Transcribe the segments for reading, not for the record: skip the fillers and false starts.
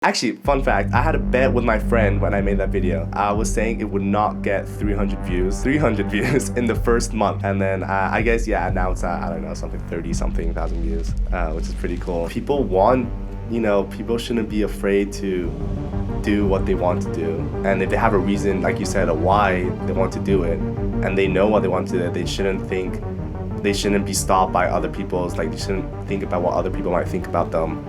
Actually, fun fact, I had a bet with my friend when I made that video. I was saying it would not get 300 views in the first month. And then I guess, now it's, I don't know, something 30-something thousand views, which is pretty cool. People shouldn't be afraid to do what they want to do. And if they have a reason, like you said, a why they want to do it, and they know what they want to do, they shouldn't be stopped by other people's, they shouldn't think about what other people might think about them.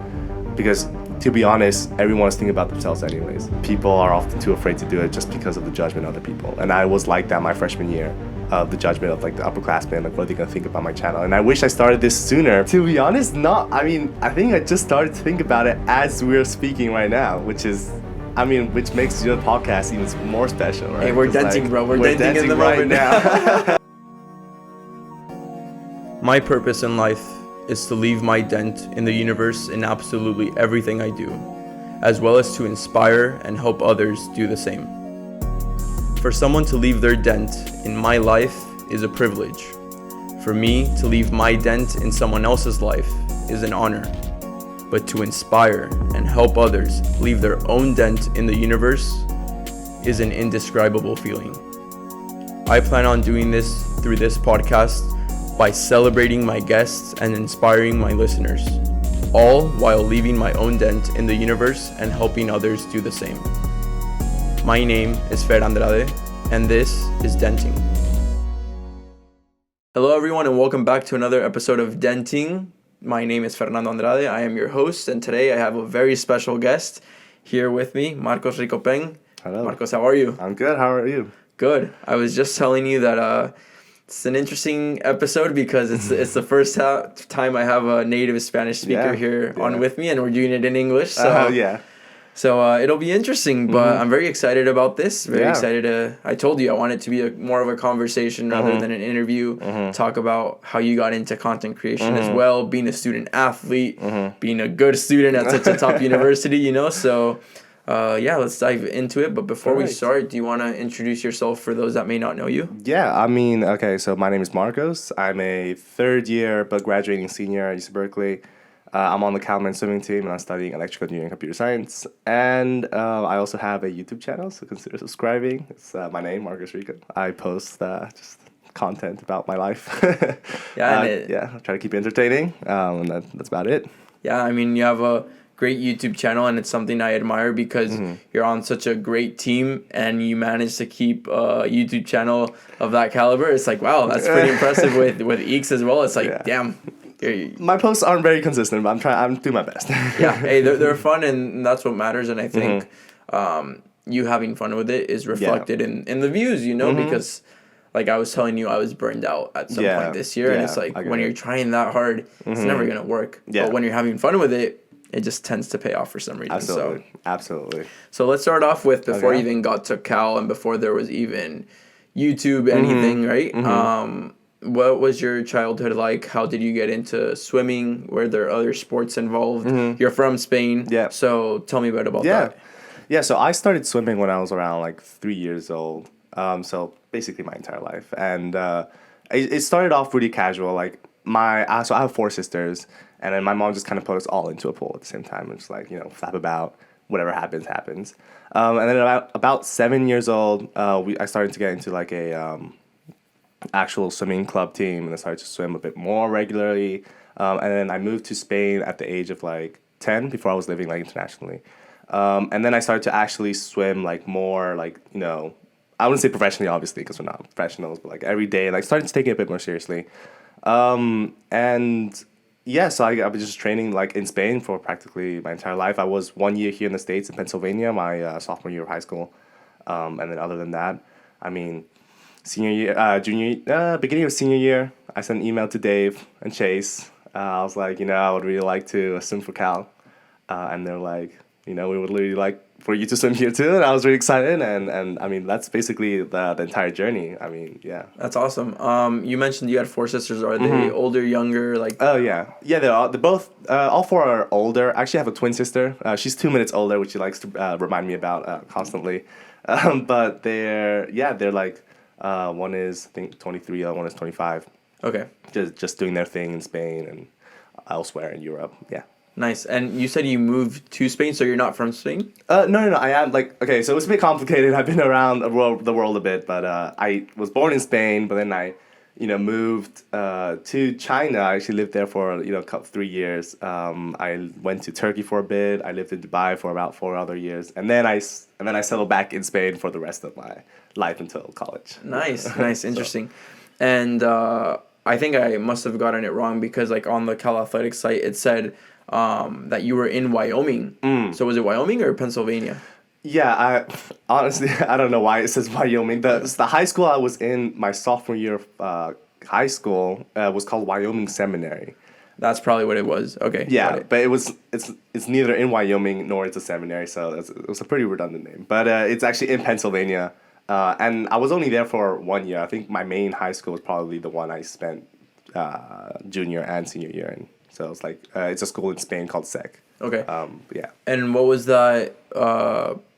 Because to be honest, everyone is thinking about themselves anyways. People are often too afraid to do it just because of the judgment of other people. And I was like that my freshman year, of the judgment of the upperclassmen, what are they gonna think about my channel? And I wish I started this sooner. To be honest, I think I just started to think about it as we're speaking right now, which makes your podcast even more special, right? Hey, we're denting, bro. We're denting in the right moment now. My purpose in life is to leave my dent in the universe in absolutely everything I do, as well as to inspire and help others do the same. For someone to leave their dent in my life is a privilege. For me to leave my dent in someone else's life is an honor. But to inspire and help others leave their own dent in the universe is an indescribable feeling. I plan on doing this through this podcast by celebrating my guests and inspiring my listeners, all while leaving my own dent in the universe and helping others do the same. My name is Fer Andrade, and this is Denting. Hello everyone, and welcome back to another episode of Denting. My name is Fernando Andrade, I am your host, and today I have a very special guest here with me, Marcos Rico. Hello. Marcos, how are you? I'm good, how are you? Good. I was just telling you that it's an interesting episode because it's the first time I have a native Spanish speaker here on with me, and we're doing it in English. So So it'll be interesting, but I'm very excited about this. Very excited I told you I want it to be more of a conversation rather than an interview. Talk about how you got into content creation as well, being a student athlete, being a good student at such a top university, So let's dive into it. But before we start, do you want to introduce yourself for those that may not know you? Yeah, okay, so my name is Marcos. I'm a third year but graduating senior at UC Berkeley. I'm on the Calman swimming team, and I'm studying electrical engineering and computer science. And I also have a YouTube channel, so consider subscribing. It's my name, Marcos Rico. I post just content about my life. I try to keep it entertaining, and that's about it. Yeah, you have a great YouTube channel, and it's something I admire because you're on such a great team and you manage to keep a YouTube channel of that caliber. It's wow, that's pretty impressive with Eeks as well. It's damn. My posts aren't very consistent, but I'm doing my best. Yeah, hey, they're fun, and that's what matters. And I think you having fun with it is reflected in the views, because I was telling you, I was burned out at some point this year, and it's when you're trying that hard, it's never gonna work. Yeah. But when you're having fun with it, it just tends to pay off for some reason. Absolutely. So let's start off with before you even got to Cal and before there was even YouTube, anything, right? What was your childhood like? How did you get into swimming? Were there other sports involved? You're from Spain. Yeah. So tell me a bit about that. Yeah, so I started swimming when I was around 3 years old. So basically my entire life. And it started off really casual. So I have 4 sisters, and then my mom just kind of put us all into a pool at the same time. And just flap about, whatever happens. And then about 7 years old, I started to get into a actual swimming club team, and I started to swim a bit more regularly. And then I moved to Spain at the age of 10 before I was living internationally. And then I started to actually swim more I wouldn't say professionally, obviously, because we're not professionals, but every day, started to take it a bit more seriously. So I was just training in Spain for practically my entire life. I was 1 year here in the States in Pennsylvania, my sophomore year of high school. And then other than that, senior year, beginning of senior year, I sent an email to Dave and Chase. I was I would really like to swim for Cal. And they're we would really like for you to swim here too. And I was really excited. And that's basically the entire journey. That's awesome. You mentioned you had 4 sisters. Are they older, younger? Oh, yeah. Yeah, they're both, all 4 are older. Actually, I have a twin sister. She's 2 minutes older, which she likes to remind me about constantly. But they're one is, I think, 23, one is 25. Okay. Just doing their thing in Spain and elsewhere in Europe. Yeah. Nice. And you said you moved to Spain, so you're not from Spain? No. I am like okay. So it's a bit complicated. I've been around the world a bit, but I was born in Spain, but then I, moved to China. I actually lived there for 3 years. I went to Turkey for a bit. I lived in Dubai for about 4 other years, and then I settled back in Spain for the rest of my life until college. Nice, nice, interesting. And I think I must have gotten it wrong because like on the Cal Athletics site it said that you were in Wyoming. So was it Wyoming or Pennsylvania? Yeah, I honestly I don't know why it says Wyoming. The high school I was in my sophomore year of high school was called Wyoming Seminary. That's probably what it was. Okay. Yeah, but it's neither in Wyoming nor it's a seminary, so it was a pretty redundant name. But it's actually in Pennsylvania, and I was only there for 1 year. I think my main high school was probably the one I spent junior and senior year in. So it's like it's a school in Spain called SEC. Okay. Yeah. And what was that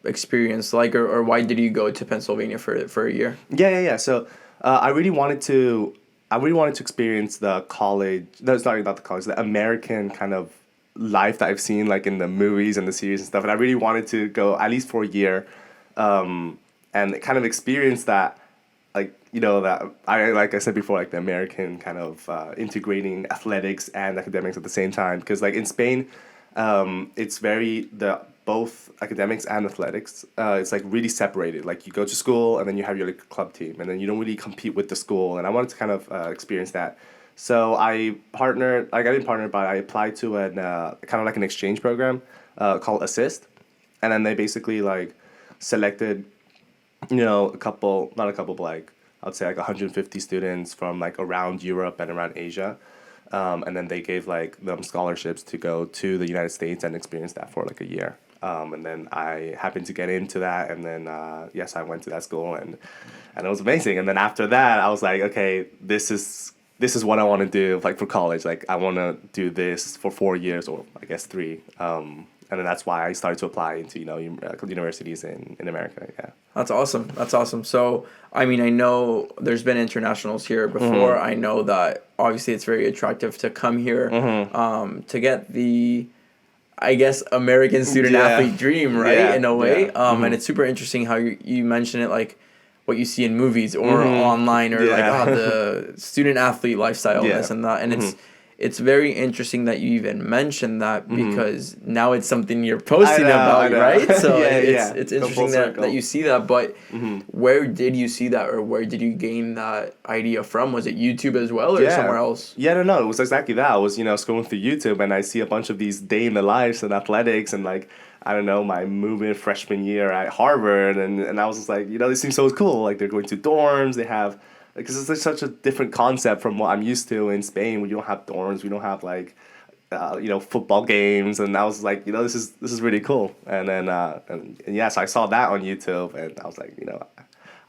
experience like, or why did you go to Pennsylvania for a year? Yeah. So I really wanted to experience the college. No, sorry, not the college. The American kind of life that I've seen like in the movies and the series and stuff. And I really wanted to go at least for a year, and kind of experience that. That like I said before, like the American kind of integrating athletics and academics at the same time. Because like in Spain, it's very both academics and athletics. It's like really separated. Like you go to school and then you have your like club team, and then you don't really compete with the school. And I wanted to kind of experience that. So I partnered. Like I didn't partner, but I applied to an kind of like an exchange program called Assist, and then they basically like selected but like I'd say like 150 students from like around Europe and around Asia, and then they gave like them scholarships to go to the United States and experience that for like a year. And then I happened to get into that, and then yes, I went to that school, and it was amazing. And then after that, I was like, okay, this is what I want to do like for college. Like I want to do this for 4 years, or I guess 3. And then that's why I started to apply into universities in America. Yeah. That's awesome. That's awesome. So I mean, I know there's been internationals here before. I know that obviously it's very attractive to come here to get the, I guess, American student athlete dream, right? In a way. And it's super interesting how you mention it, like what you see in movies or online, or like the student athlete lifestyle, this and that. And it's very interesting that you even mentioned that, because now it's something you're posting about, right? So it's interesting that you see that. But where did you see that, or where did you gain that idea from? Was it YouTube as well, or somewhere else? Yeah, no, it was exactly that. I was scrolling through YouTube, and I see a bunch of these day in the lives and athletics, and like I don't know, my movement freshman year at Harvard, and I was just like, this seems so cool. Like they're going to dorms, they have. Because it's like such a different concept from what I'm used to in Spain. We don't have dorms. We don't have like, football games. And I was like, this is really cool. And then so I saw that on YouTube, and I was like,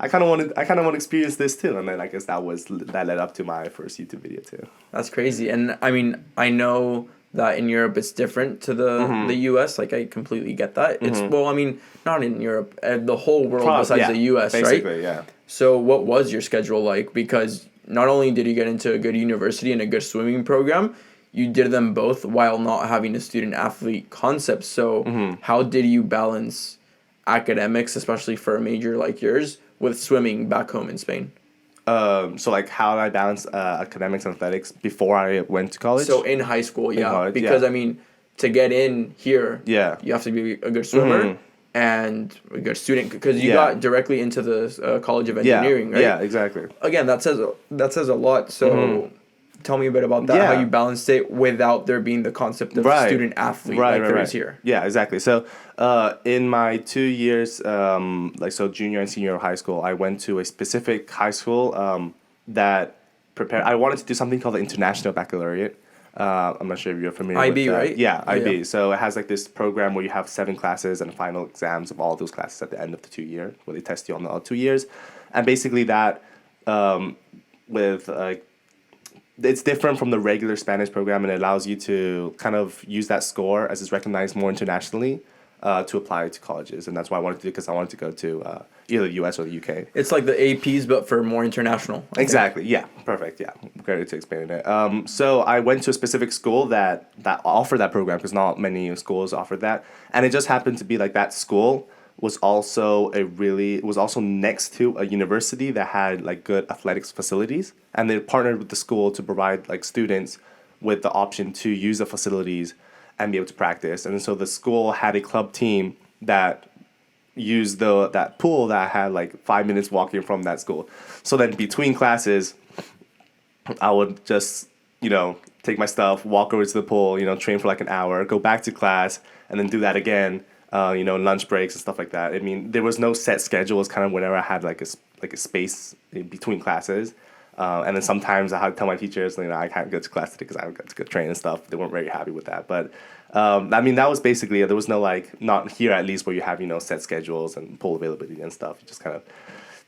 I kind of want to experience this too. And then I guess that led up to my first YouTube video too. That's crazy. And I mean, I know that in Europe it's different to the US. Like I completely get that. It's well, I mean, not in Europe, the whole world besides the US, basically, right? Yeah. So what was your schedule like? Because not only did you get into a good university and a good swimming program, you did them both while not having a student athlete concept. So how did you balance academics, especially for a major like yours, with swimming back home in Spain? So like how did I balance academics and athletics before I went to college? So in high school, because I mean, to get in here, you have to be a good swimmer and a good student, because you got directly into the College of Engineering, right? Yeah, exactly. Again, that says a lot. So tell me a bit about that, how you balanced it without there being the concept of student athlete there is here. Yeah, exactly. So in my 2 years, so junior and senior of high school, I went to a specific high school that prepared. I wanted to do something called the International Baccalaureate. I'm not sure if you're familiar IB, with that. right? Yeah, IB. So it has like this program where you have 7 classes and final exams of all those classes at the end of the 2 years, where they test you on all 2 years. And basically that it's different from the regular Spanish program, and it allows you to kind of use that score as it's recognized more internationally. to apply to colleges, and that's why I wanted to do, because I wanted to go to either the U.S. or the U.K. It's like the APs, but for more international. I think. Exactly. Yeah. Perfect. Yeah. Great to explain it. So I went to a specific school that offered that program, because not many schools offered that, and it just happened to be like that school was also next to a university that had like good athletics facilities, and they partnered with the school to provide like students with the option to use the facilities and be able to practice. And so the school had a club team that used that pool that had like 5 minutes walking from that school. So then between classes, I would just, take my stuff, walk over to the pool, train for like an hour, go back to class, and then do that again. Lunch breaks and stuff like that. I mean, there was no set schedule. It was kind of whenever I had like a space in between classes. And then sometimes I had to tell my teachers, I can't go to class today because I have got to go train and stuff. They weren't very happy with that. But, that was basically it. There was no, not here at least, where you have, set schedules and pool availability and stuff. You just kind of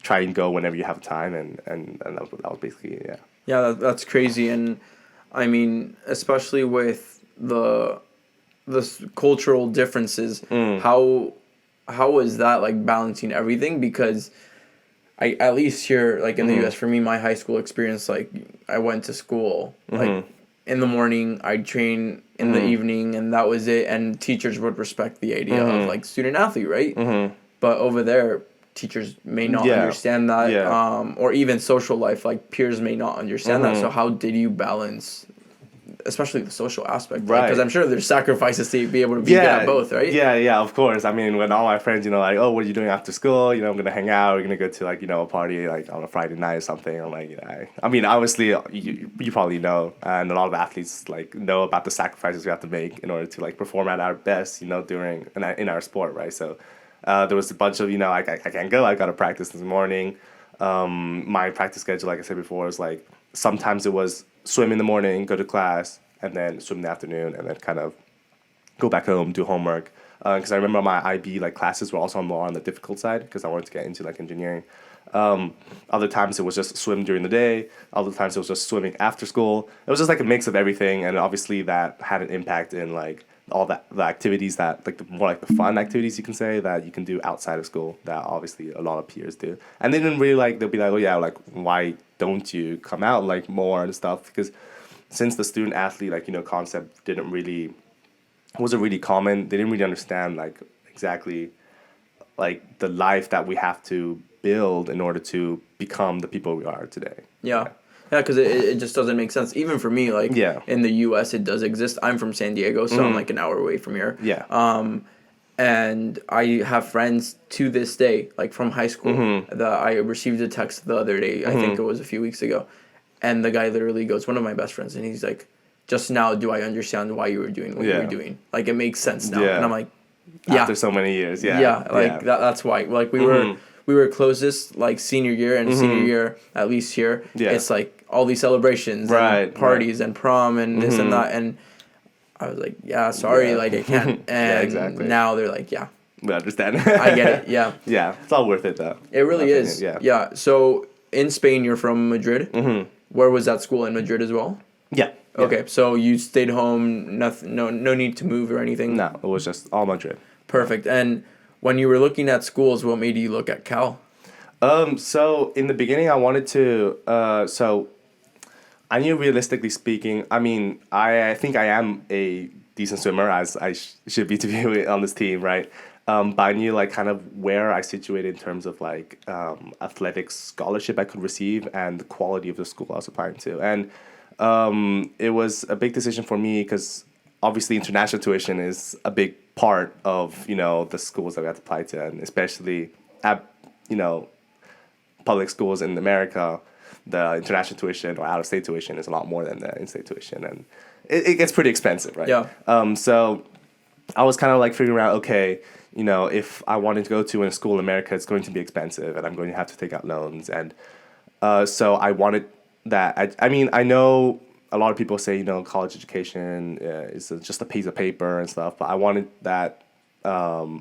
try and go whenever you have time. And that was basically, yeah. Yeah, that's crazy. And, I mean, especially with the cultural differences, how is that, like, balancing everything? Because I at least here, like in the U.S., for me, my high school experience, like I went to school like in the morning, I'd train in the evening, and that was it. And teachers would respect the idea of like student athlete, right? But over there, teachers may not understand that, or even social life, like peers may not understand that. So how did you balance, especially the social aspect, right? Because I'm sure there's sacrifices to be able to be good at both, right? Yeah, of course. I mean, when all my friends, like, oh, what are you doing after school? I'm going to hang out. We're going to go to, like, a party, like, on a Friday night or something. I'm like, I mean, obviously, you probably know, and a lot of athletes, like, know about the sacrifices we have to make in order to, like, perform at our best, during, in our sport, right? So there was a bunch of, I can't go. I got to practice this morning. My practice schedule, like I said before, was, like, sometimes it was swim in the morning, go to class, and then swim in the afternoon, and then kind of go back home, do homework. Because I remember my IB classes were also more on the difficult side, because I wanted to get into like engineering. Other times it was just swim during the day. Other times it was just swimming after school. It was just like a mix of everything, and obviously that had an impact in like all the activities that like the fun activities you can say that you can do outside of school that obviously a lot of peers do. And they didn't really they'll be like, oh yeah, like why don't you come out like more and stuff? Because since the student athlete concept wasn't really common, they didn't really understand like exactly like the life that we have to build in order to become the people we are today. Yeah, because it just doesn't make sense. Even for me, like in the U.S., it does exist. I'm from San Diego, so I'm like an hour away from here. Yeah. And I have friends to this day, like from high school, that I received a text the other day. I think it was a few weeks ago. And the guy literally goes, one of my best friends, and he's like, just now do I understand why you were doing what you were doing. Like, it makes sense now. And I'm like, yeah. After so many years, that's why. Like, we were closest, like, senior year, and senior year, at least here, it's like all these celebrations and parties and prom and this and that. And I was like, sorry, like, I can't. And exactly. Now they're like, we understand. I get it, yeah. Yeah, it's all worth it, though. It really is. Yeah. So, in Spain, you're from Madrid. Where was that school, in Madrid as well? Yeah. Okay, so you stayed home, nothing, no need to move or anything? No, it was just all Madrid. Perfect. And when you were looking at schools, what made you look at Cal? So in the beginning, I wanted to, so I knew realistically speaking, I mean, I think I am a decent swimmer, as I should be to be on this team, right? But I knew like kind of where I situated in terms of like athletics scholarship I could receive and the quality of the school I was applying to. And it was a big decision for me because obviously international tuition is a big part of, the schools that we have to apply to. And especially at, public schools in America, the international tuition or out-of-state tuition is a lot more than the in-state tuition. And it gets pretty expensive, right? Yeah. So I was kind of like figuring out, okay, if I wanted to go to a school in America, it's going to be expensive and I'm going to have to take out loans. And so I wanted that. I mean, I know a lot of people say, college education is just a piece of paper and stuff, but I wanted that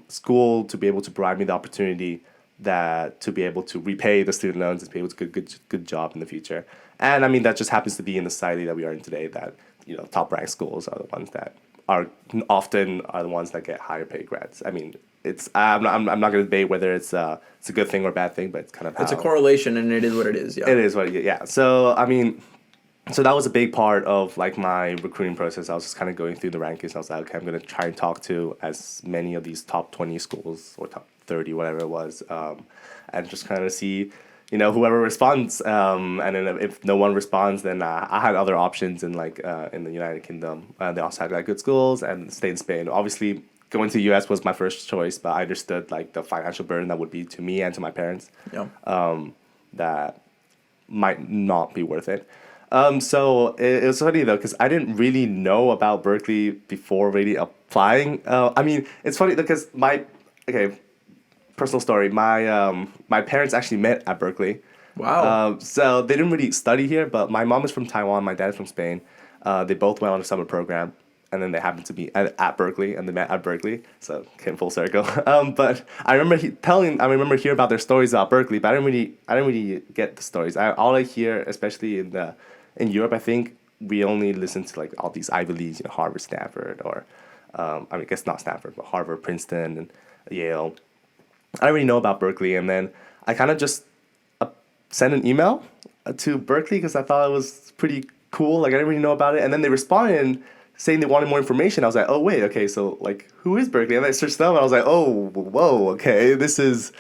school to be able to provide me the opportunity to be able to repay the student loans and be able to get a good job in the future. And I mean, that just happens to be in the society that we are in today, that, top ranked schools are the ones that are often are the ones that get higher paid grads. I mean, I'm not gonna debate whether it's a good thing or a bad thing, but it's kind of how It's a correlation, and it is what it is. Yeah. it is. Yeah. So I mean, so that was a big part of like my recruiting process. I was just kind of going through the rankings. I was like, okay, I'm gonna try and talk to as many of these top 20 schools or top 30, whatever it was, and just kind of see, whoever responds. And then if no one responds, then I had other options in like in the United Kingdom. They also had like good schools, and stayed in Spain. Obviously, going to the U.S. was my first choice, but I understood like the financial burden that would be to me and to my parents. Yeah. That might not be worth it. So it was funny though, because I didn't really know about Berkeley before really applying. I mean, it's funny because personal story. My parents actually met at Berkeley. Wow. So they didn't really study here, but my mom is from Taiwan, my dad is from Spain. They both went on a summer program, and then they happened to be at Berkeley, and they met at Berkeley. So came full circle. But I remember hearing about their stories about Berkeley, but I didn't really get the stories. All I hear, especially in Europe, I think we only listen to like all these Ivy Leagues, Harvard, Stanford, or I guess not Stanford, but Harvard, Princeton, and Yale. I didn't really know about Berkeley, and then I kind of just sent an email to Berkeley because I thought it was pretty cool. Like I didn't really know about it, and then they responded saying they wanted more information. I was like, oh wait, okay, so like who is Berkeley? And I searched them, and I was like, oh whoa, okay, this is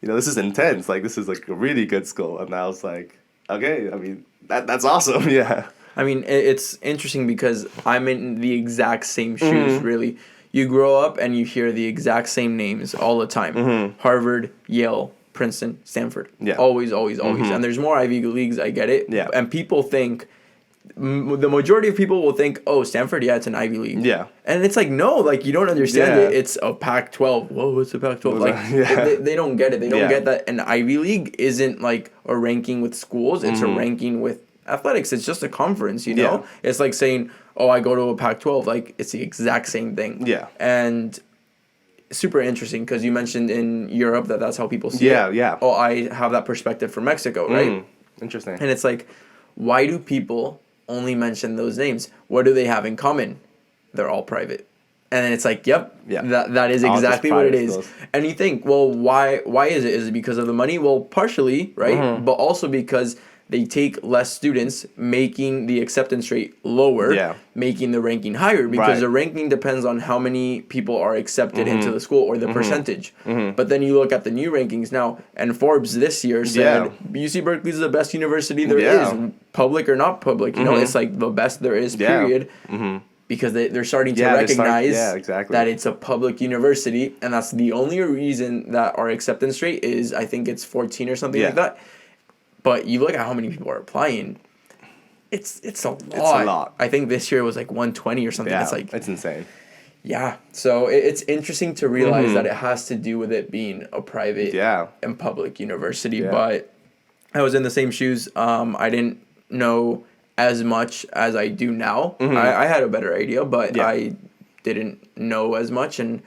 intense. Like this is like a really good school, and I was like, okay, I mean that's awesome, yeah. I mean, it's interesting because I'm in the exact same shoes, really. You grow up and you hear the exact same names all the time. Harvard, Yale, Princeton, Stanford. Yeah. Always. And there's more Ivy Leagues, I get it. Yeah. And people think, the majority of people will think, oh, Stanford, yeah, it's an Ivy League. Yeah. And it's like, no, like you don't understand it. It's a Pac-12. Whoa, what's a Pac-12? Like, they don't get it. They don't get that an Ivy League isn't like a ranking with schools. It's a ranking with athletics. It's just a conference, Yeah. It's like saying, oh, I go to a Pac-12. Like, it's the exact same thing. Yeah. And super interesting because you mentioned in Europe that's how people see it. Yeah. Oh, I have that perspective from Mexico, right? Interesting. And it's like, why do people only mention those names? What do they have in common? They're all private. And then it's like, yep, that is exactly what it is. Schools. And you think, well, why is it? Is it because of the money? Well, partially, right? But also because they take less students, making the acceptance rate lower, making the ranking higher, because the ranking depends on how many people are accepted into the school or the percentage. But then you look at the new rankings now, and Forbes this year said UC Berkeley is the best university there is, public or not public. It's like the best there is, period. Because they're starting to recognize that it's a public university, and that's the only reason that our acceptance rate is, I think it's 14 or something like that. But you look at how many people are applying, it's a lot. It's a lot. I think this year was like 120 or something. Yeah, it's insane. Yeah. So it's interesting to realize that it has to do with it being a private and public university. Yeah. But I was in the same shoes. I didn't know as much as I do now. I had a better idea, but I didn't know as much. And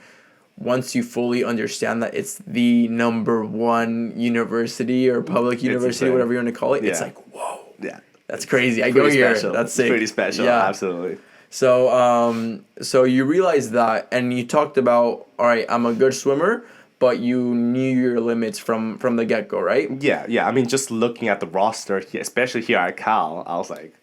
once you fully understand that it's the number one university or public university, whatever you want to call it, it's like, whoa. Yeah. That's crazy. I go here. That's sick. Pretty special. Yeah. Absolutely. So so you realize that, and you talked about, all right, I'm a good swimmer, but you knew your limits from the get-go, right? Yeah. I mean, just looking at the roster, especially here at Cal, I was like,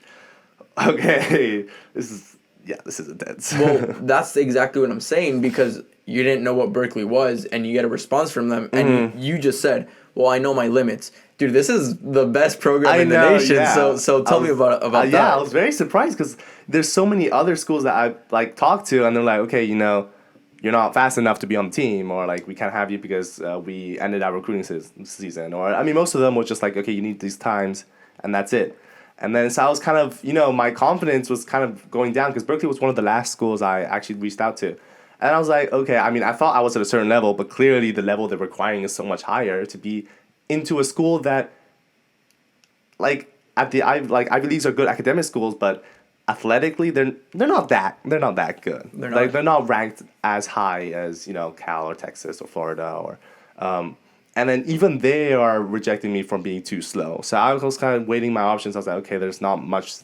okay, this is intense. Well, that's exactly what I'm saying, because you didn't know what Berkeley was, and you get a response from them, and you just said, well, I know my limits. Dude, this is the best program in the nation, so tell me about that. Yeah, I was very surprised, because there's so many other schools that I like talked to, and they're like, okay, you're not fast enough to be on the team, or like, we can't have you because we ended our recruiting season, or, I mean, most of them was just like, okay, you need these times, and that's it. And then, so I was kind of, my confidence was kind of going down, because Berkeley was one of the last schools I actually reached out to. And I was like, okay, I mean, I thought I was at a certain level, but clearly the level they're requiring is so much higher to be into a school that, like, Ivy Leagues are good academic schools, but athletically they're not that good. They're not ranked as high as Cal or Texas or Florida or, and then even they are rejecting me from being too slow. So I was kind of weighing my options. I was like, okay, there's not much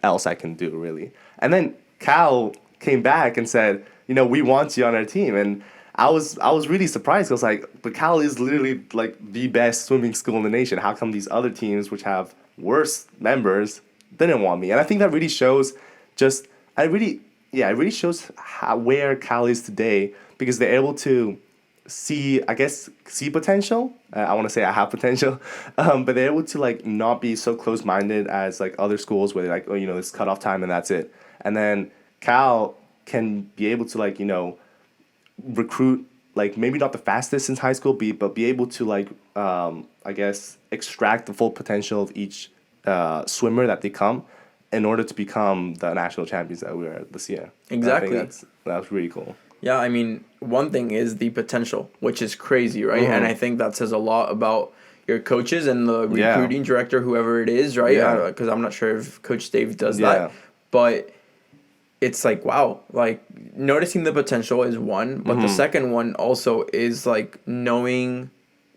else I can do really. And then Cal came back and said, we want you on our team. And I was really surprised. I was like, but Cal is literally like the best swimming school in the nation. How come these other teams, which have worse members, didn't want me? And I think that really shows it really shows where Cal is today, because they're able to see potential. I want to say I have potential, but they're able to like not be so close minded as like other schools where they're like, this cutoff time and that's it. And then Cal can be able to like recruit, like maybe not the fastest since high school, but be able to like extract the full potential of each swimmer that they come, in order to become the national champions that we were this year. Exactly. I think that's really cool. Yeah, I mean, one thing is the potential, which is crazy, right? And I think that says a lot about your coaches and the recruiting director, whoever it is, right? Because I'm not sure if Coach Dave does that. But it's like, wow, like noticing the potential is one, but the second one also is like knowing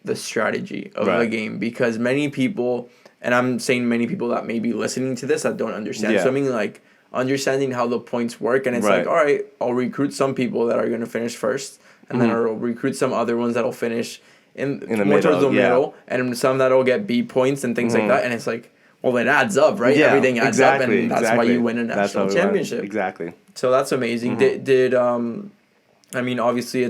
the strategy of the game, because many people, and I'm saying many people that may be listening to this that don't understand swimming, like understanding how the points work, and it's like, all right, I'll recruit some people that are going to finish first, and then I'll recruit some other ones that'll finish in the more towards the middle, and some that'll get B points and things like that, and it's like, well, it adds up, right? Yeah, everything adds up, and that's why you win a national championship. Exactly. So that's amazing. Did I mean, obviously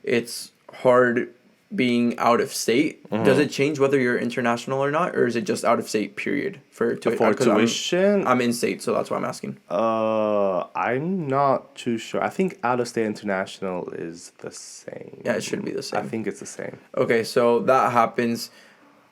it's hard being out of state. Does it change whether you're international or not, or is it just out of state period for tuition? I'm in state, so that's why I'm asking. I'm not too sure. I think out of state international is the same. Yeah, it should be the same. I think it's the same. Okay, so that happens.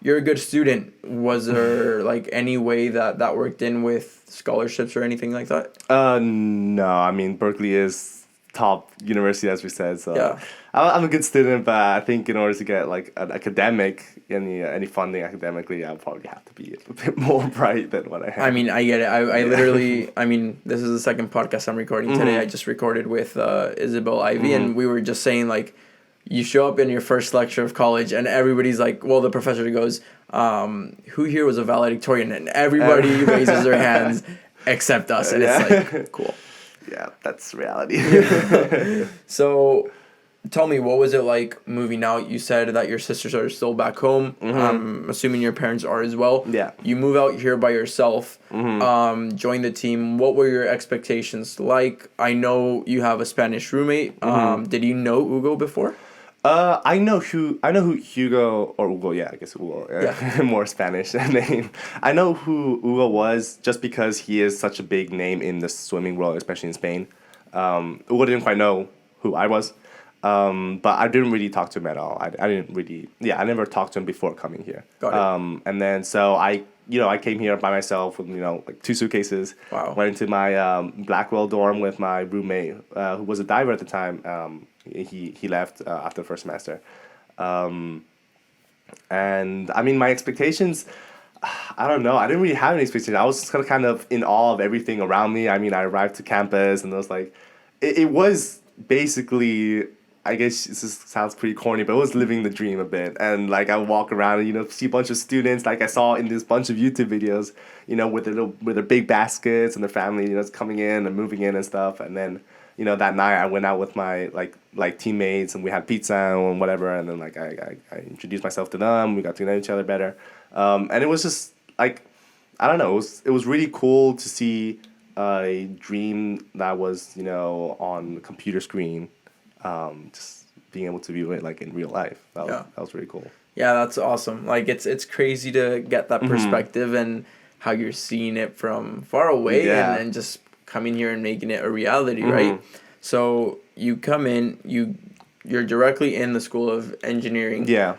You're a good student. Was there like any way that worked in with scholarships or anything like that? No. I mean, Berkeley is top university, as we said. So I'm a good student, but I think in order to get like an academic, any funding academically, I'll probably have to be a bit more bright than what I have. I mean, I get it. I literally, I mean, this is the second podcast I'm recording today. I just recorded with Isabel Ivy, and we were just saying like, you show up in your first lecture of college and everybody's like, well, the professor goes, who here was a valedictorian? And everybody raises their hands except us. And it's like, cool. Yeah, that's reality. So tell me, what was it like moving out? You said that your sisters are still back home. I'm assuming your parents are as well. Yeah. You move out here by yourself, join the team. What were your expectations like? I know you have a Spanish roommate. Did you know Hugo before? I know who Hugo, or Hugo, I guess Hugo, more Spanish name. I know who Hugo was just because he is such a big name in the swimming world, especially in Spain. Hugo didn't quite know who I was, but I didn't really talk to him at all. I never talked to him before coming here. Got it. And then so I came here by myself with, like 2 suitcases. Wow. Went into my Blackwell dorm with my roommate, who was a diver at the time. He left after the first semester. And I mean, my expectations, I don't know. I didn't really have any expectations. I was just kind of in awe of everything around me. I mean, I arrived to campus and I was like, it was basically, I guess this sounds pretty corny, but it was living the dream a bit. And like I would walk around and, see a bunch of students like I saw in this bunch of YouTube videos, with their big baskets and their family, coming in and moving in and stuff. And then, that night I went out with my like teammates and we had pizza and whatever. And then like I introduced myself to them. We got to know each other better. And it was just like, I don't know. It was really cool to see a dream that was, on the computer screen. Just being able to view it like in real life. That was really cool. Yeah, that's awesome. Like it's crazy to get that perspective and how you're seeing it from far away and just coming here and making it a reality, right? So you come in, you're directly in the School of Engineering. Yeah.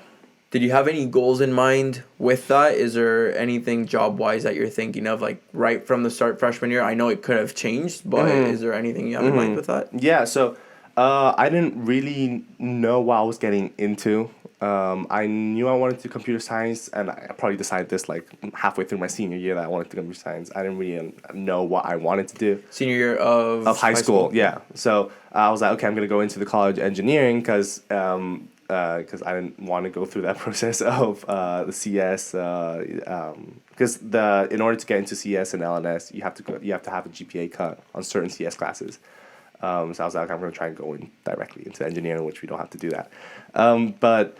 Did you have any goals in mind with that? Is there anything job-wise that you're thinking of, like right from the start freshman year? I know it could have changed, but is there anything you have in mind with that? Yeah, so I didn't really know what I was getting into. I knew I wanted to do computer science, and I probably decided this like halfway through my senior year that I wanted to do computer science. I didn't really know what I wanted to do. Senior year of high school, yeah. So I was like, okay, I'm gonna go into the college of engineering because I didn't want to go through that process of the CS. Because in order to get into CS and LNS, you have to have a GPA cut on certain CS classes. So I was like, I'm going to try and go in directly into engineering, which we don't have to do that. But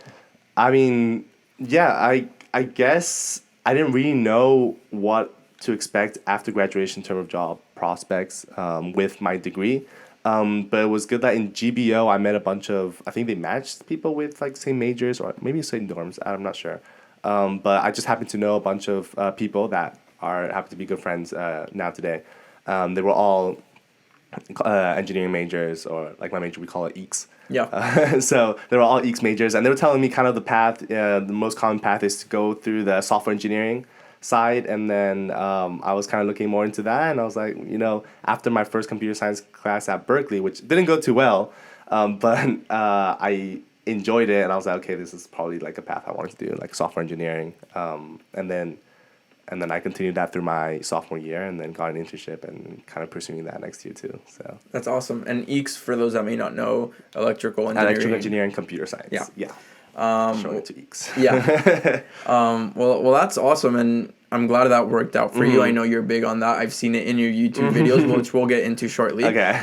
I mean, yeah, I guess I didn't really know what to expect after graduation in terms of job prospects with my degree. But it was good that in GBO I met a bunch of, I think they matched people with like same majors or maybe same dorms. I'm not sure. But I just happened to know a bunch of people that are happen to be good friends now today. They were all engineering majors, or like my major we call it EECS. Yeah. So they were all EECS majors, and they were telling me kind of the path. The most common path is to go through the software engineering side, and then I was kind of looking more into that, and I was like, after my first computer science class at Berkeley, which didn't go too well, but I enjoyed it, and I was like, okay, this is probably like a path I wanted to do, like software engineering, and then I continued that through my sophomore year, and then got an internship and kind of pursuing that next year too. So That's awesome. And EECS, for those that may not know, electrical engineering, computer science. Yeah. Showing it to EECS. Yeah. Well, that's awesome, and I'm glad that worked out for you. I know you're big on that. I've seen it in your YouTube videos, which we'll get into shortly. Okay.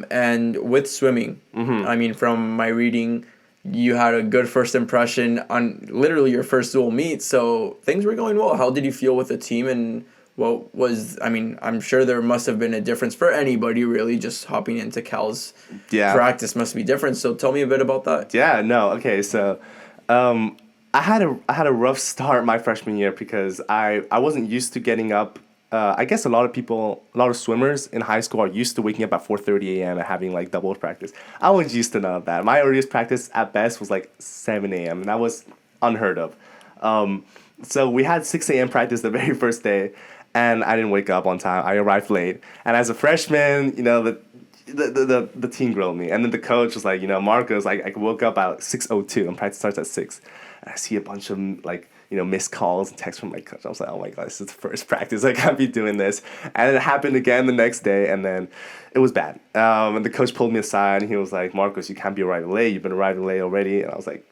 And with swimming, I mean, from my reading, you had a good first impression on literally your first dual meet, so things were going well. How did you feel with the team, and I'm sure there must have been a difference for anybody really, just hopping into Cal's practice must be different. So tell me a bit about that. Yeah, no, okay, so I had a rough start my freshman year because I wasn't used to getting up. I guess a lot of swimmers in high school are used to waking up at 4:30 a.m. and having like double practice. I was used to none of that. My earliest practice at best was like 7 a.m. and that was unheard of. So we had 6 a.m. practice the very first day, and I didn't wake up on time. I arrived late, and as a freshman, the team grilled me, and then the coach was like, Marcos, like I woke up at 6:02 and practice starts at 6, and I see a bunch of like missed calls and texts from my coach. I was like, oh my god, this is the first practice. I can't be doing this. And it happened again the next day, and then it was bad. And the coach pulled me aside, and he was like, Marcos, you can't be arriving late. You've been arriving late already. And I was like,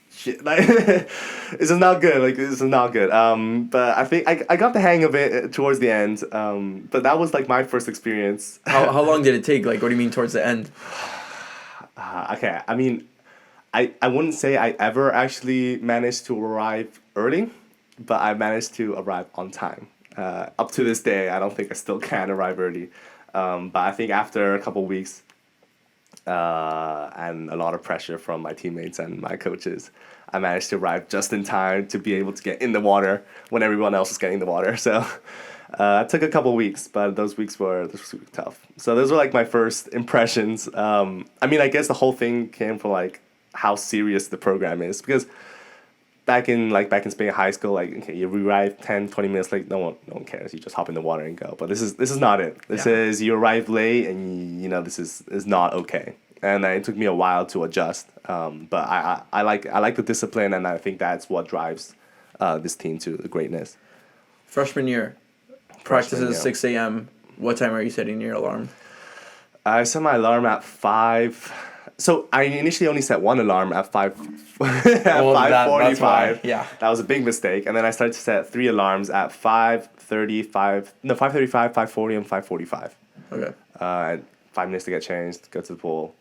shit, like, this is not good. Like, this is not good. But I think I got the hang of it towards the end. But that was like my first experience. How long did it take? Like, what do you mean towards the end? Okay, I mean, I wouldn't say I ever actually managed to arrive early, but I managed to arrive on time. Up to this day, I don't think I still can arrive early. But I think after a couple weeks and a lot of pressure from my teammates and my coaches, I managed to arrive just in time to be able to get in the water when everyone else was getting in the water. So it took a couple weeks, but those weeks were tough. So those were like my first impressions. I guess the whole thing came from like how serious the program is, because back in Spain high school, like, okay, you arrive 10, 20 minutes late, no one cares. You just hop in the water and go. But this is not it. This is you arrive late, and this is not okay. And it took me a while to adjust. But I like the discipline, and I think that's what drives this team to the greatness. Freshman year, practice at 6 a.m. What time are you setting your alarm? I set my alarm at 5. So I initially only set one alarm at 5:45. Yeah. That was a big mistake. And then I started to set 3 alarms at 5:35, 5:40, and 5:45. Okay. 5 minutes to get changed, go to the pool,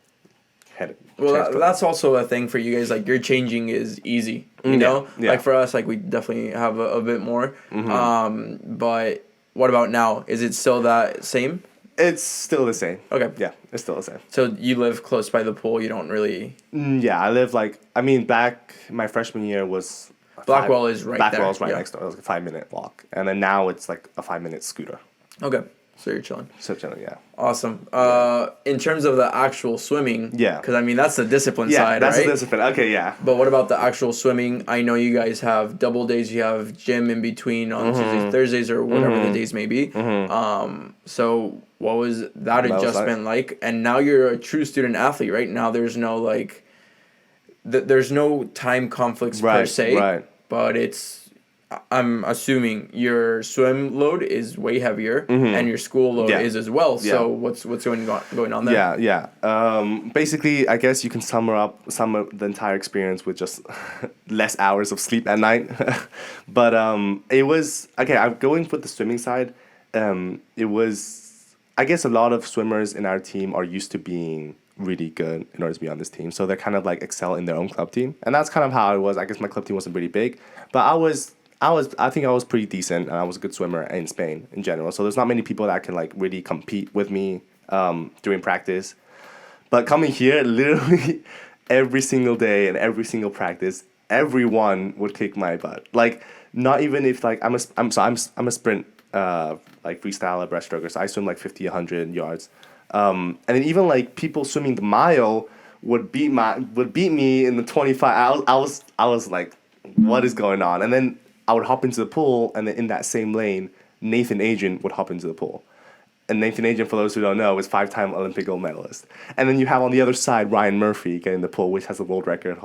that's also a thing for you guys. Like, your changing is easy, you know? Yeah. Like, for us, like, we definitely have a bit more. But what about now? Is it still that same? It's still the same. Okay. Yeah, it's still the same. So you live close by the pool. You don't really... Yeah, I live back my freshman year was... Blackwell is right there. Blackwell's right next door. It was like a 5-minute walk. And then now it's like a 5-minute scooter. Okay. So you're chilling. Yeah. Awesome. In terms of the actual swimming... Yeah. Because, that's the discipline side, right? Yeah, that's the discipline. Okay, yeah. But what about the actual swimming? I know you guys have double days. You have gym in between on Tuesdays, Thursdays, or whatever the days may be. So... what was that adjustment like? And now you're a true student athlete, right? Now there's no there's no time conflicts per se. Right. But I'm assuming your swim load is way heavier, and your school load is as well. Yeah. So what's going on there? Yeah. Basically, I guess you can sum up the entire experience with just less hours of sleep at night. But it was okay. I'm going with the swimming side. It was. I guess a lot of swimmers in our team are used to being really good in order to be on this team. So they're kind of like excel in their own club team. And that's kind of how I was. I guess my club team wasn't pretty big, but I think I was pretty decent, and I was a good swimmer in Spain in general. So there's not many people that can like really compete with me during practice. But coming here, literally every single day and every single practice, everyone would kick my butt. Like, not even if like I'm a sprint like freestyler breaststroker, so I swim like 50, 100 yards. And then even like people swimming the mile would beat me in the 25. I was like, what is going on? And then I would hop into the pool, and then in that same lane, Nathan Adrian would hop into the pool. And Nathan Adrian, for those who don't know, is 5-time Olympic gold medalist. And then you have on the other side Ryan Murphy getting the pool, which has the world record,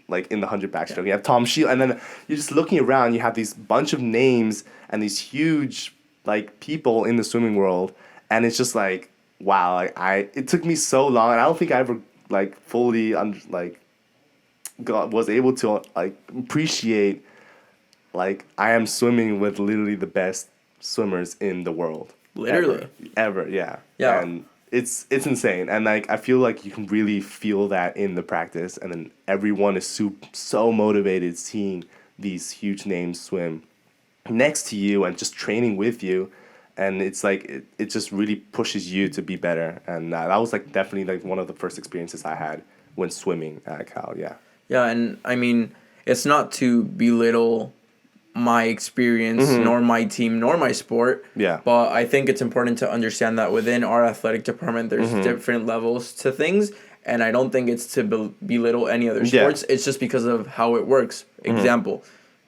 like in the 100 backstroke. Yeah. You have Tom Shield, and then you're just looking around. You have these bunch of names and these huge like people in the swimming world, and it's just like, wow. Like it took me so long, and I don't think I ever like fully was able to like appreciate like I am swimming with literally the best swimmers in the world. Literally. Ever, yeah. Yeah. And it's insane. And like I feel like you can really feel that in the practice, and then everyone is so motivated seeing these huge names swim next to you and just training with you. And it's like it just really pushes you to be better. And that was like definitely like one of the first experiences I had when swimming at Cal, yeah. Yeah, and I mean, it's not to belittle my experience, nor my team, nor my sport. Yeah. But I think it's important to understand that within our athletic department, there's different levels to things. And I don't think it's to belittle any other sports. Yeah. It's just because of how it works. Example,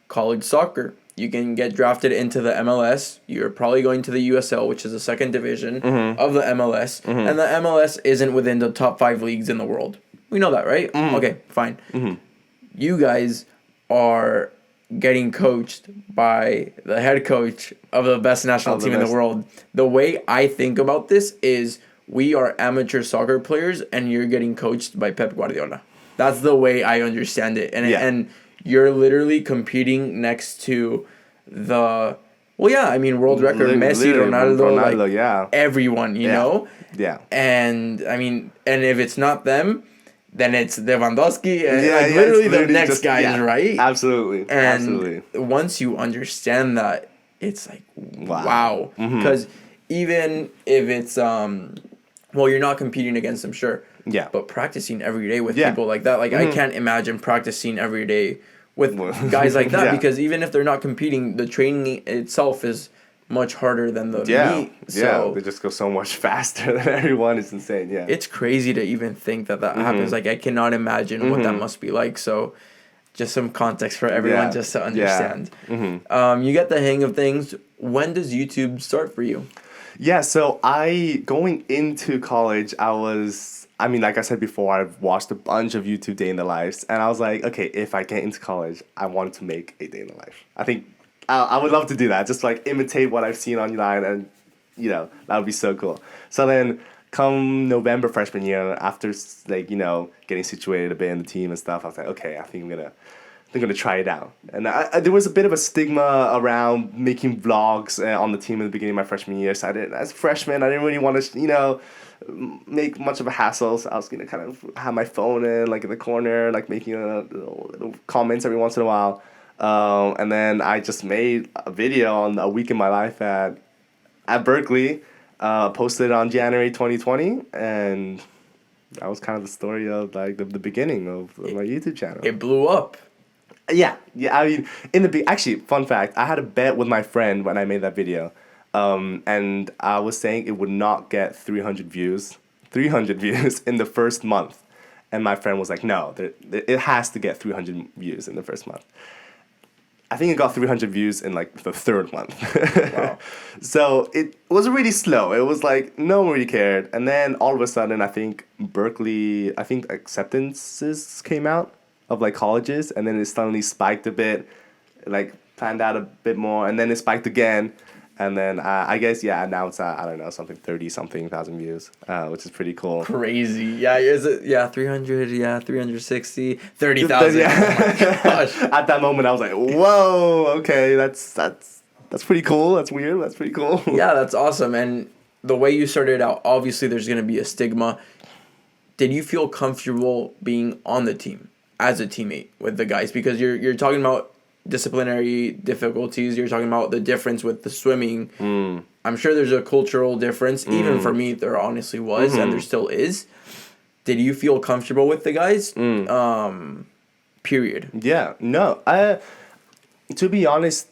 college soccer. You can get drafted into the MLS. You're probably going to the USL, which is the second division of the MLS. And the MLS isn't within the top 5 leagues in the world. We know that, right? Okay, fine. You guys are getting coached by the head coach of the best national team in the world. The way I think about this is we are amateur soccer players, and you're getting coached by Pep Guardiola. That's the way I understand it. And you're literally competing next to the world record Messi, Ronaldo, like yeah. Everyone, you know? Yeah. And I mean, and if it's not them, then it's Lewandowski and literally the next guys, right? Absolutely. And once you understand that, it's like wow. Because even if it's you're not competing against them, sure. Yeah. But practicing every day with people like that, like I can't imagine practicing every day with guys like that because even if they're not competing, the training itself is much harder than the meet. So they just go so much faster than everyone. It's insane. Yeah. It's crazy to even think that happens. Like I cannot imagine what that must be like. So just some context for everyone just to understand. You get the hang of things. When does YouTube start for you? Yeah, so going into college, like I said before, I've watched a bunch of YouTube day in the lives, and I was like, okay, if I get into college, I want to make a day in the life. I think I would love to do that, just like imitate what I've seen online, and that would be so cool. So then come November freshman year, after like, getting situated a bit in the team and stuff, I was like, okay, I think I'm gonna try it out. And there was a bit of a stigma around making vlogs on the team at the beginning of my freshman year. So as a freshman, I didn't really want to, make much of a hassle. So I was gonna kind of have my phone in the corner, like making little comments every once in a while. And then I just made a video on a week in my life at Berkeley, posted on January 2020, and that was kind of the story of like the beginning of my YouTube channel. It blew up. Yeah. I mean, actually, fun fact, I had a bet with my friend when I made that video, and I was saying it would not get 300 views in the first month, and my friend was like, no, it has to get 300 views in the first month. I think it got 300 views in like the third month. Wow. So it was really slow. It was like no one really cared, and then all of a sudden, I think acceptances came out of like colleges, and then it suddenly spiked a bit, like panned out a bit more, and then it spiked again, and then I guess now it's I don't know, something 30-something thousand views, which is pretty cool. Crazy. Yeah, is it 300, 360, 30,000. Yeah. Oh my gosh. At that moment I was like, whoa, okay, that's pretty cool. That's weird, that's pretty cool. Yeah, that's awesome. And the way you started out, obviously there's going to be a stigma. Did you feel comfortable being on the team as a teammate with the guys? Because you're talking about disciplinary difficulties. You're talking about the difference with the swimming. I'm sure there's a cultural difference. Even for me, there honestly was, and there still is. Did you feel comfortable with the guys? Period. Yeah. No. To be honest,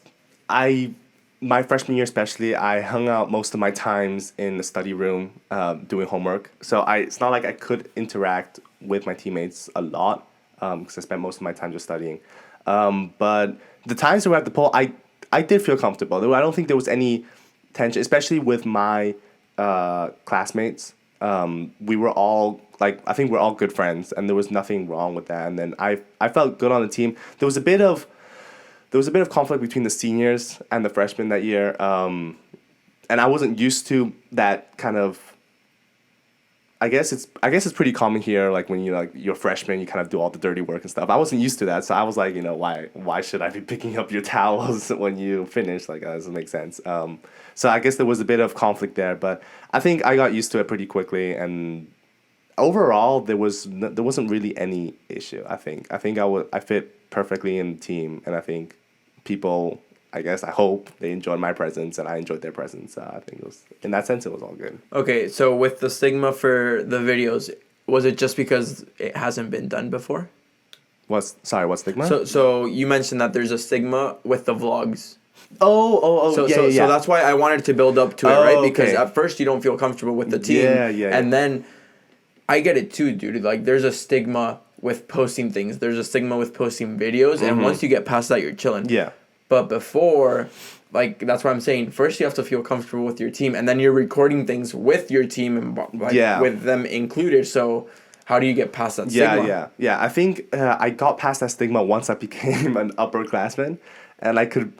my freshman year especially, I hung out most of my times in the study room doing homework. So it's not like I could interact with my teammates a lot because I spent most of my time just studying. But the times we were at the pool, I did feel comfortable. I don't think there was any tension, especially with my classmates. We were all I think we're all good friends, and there was nothing wrong with that. And then I felt good on the team. There was a bit of conflict between the seniors and the freshmen that year, and I wasn't used to that kind of. I guess it's pretty common here. Like when you're a freshman, you kind of do all the dirty work and stuff. I wasn't used to that, so I was like, why should I be picking up your towels when you finish? Like, that doesn't make sense. So I guess there was a bit of conflict there, but I think I got used to it pretty quickly, and overall there wasn't really any issue. I think I fit perfectly in the team, and I think people. I hope they enjoyed my presence and I enjoyed their presence. I think it was, in that sense, it was all good. Okay, so with the stigma for the videos, was it just because it hasn't been done before? What stigma? So you mentioned that there's a stigma with the vlogs. So that's why I wanted to build up to it, right? Because okay. at first you don't feel comfortable with the team. And then I get it too, dude. Like, there's a stigma with posting things. There's a stigma with posting videos. And once you get past that, you're chilling. Yeah. But before, that's what I'm saying. First, you have to feel comfortable with your team, and then you're recording things with your team and with them included. So, how do you get past that stigma? Yeah. I think I got past that stigma once I became an upperclassman, and I could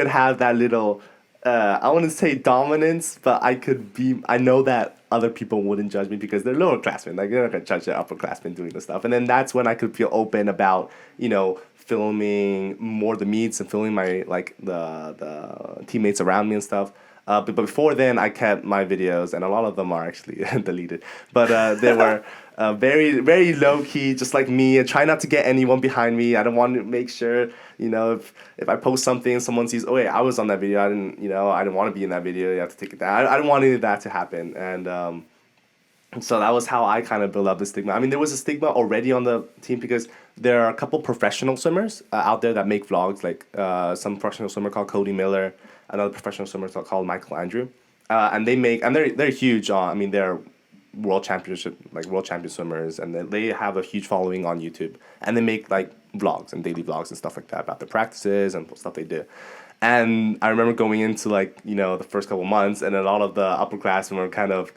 have that little. I wouldn't say dominance, but I know that other people wouldn't judge me because they're lowerclassmen. Like, they're not gonna judge the upperclassmen doing the stuff, and then that's when I could feel open about filming more the meets and filming my the teammates around me and stuff. But before then, I kept my videos, and a lot of them are actually deleted. But they were very, very low key, just like me. And try not to get anyone behind me. I don't want to make sure if I post something, someone sees, oh wait, I was on that video. I didn't want to be in that video. You have to take it down. I don't want any of that to happen. And so that was how I kind of built up the stigma. I mean, there was a stigma already on the team because there are a couple professional swimmers out there that make vlogs, like some professional swimmer called Cody Miller, another professional swimmer called Michael Andrew, and they're huge. They're world champion swimmers, and they have a huge following on YouTube, and they make vlogs and daily vlogs and stuff like that about their practices and stuff they do. And I remember going into the first couple months, and a lot of the upperclassmen were kind of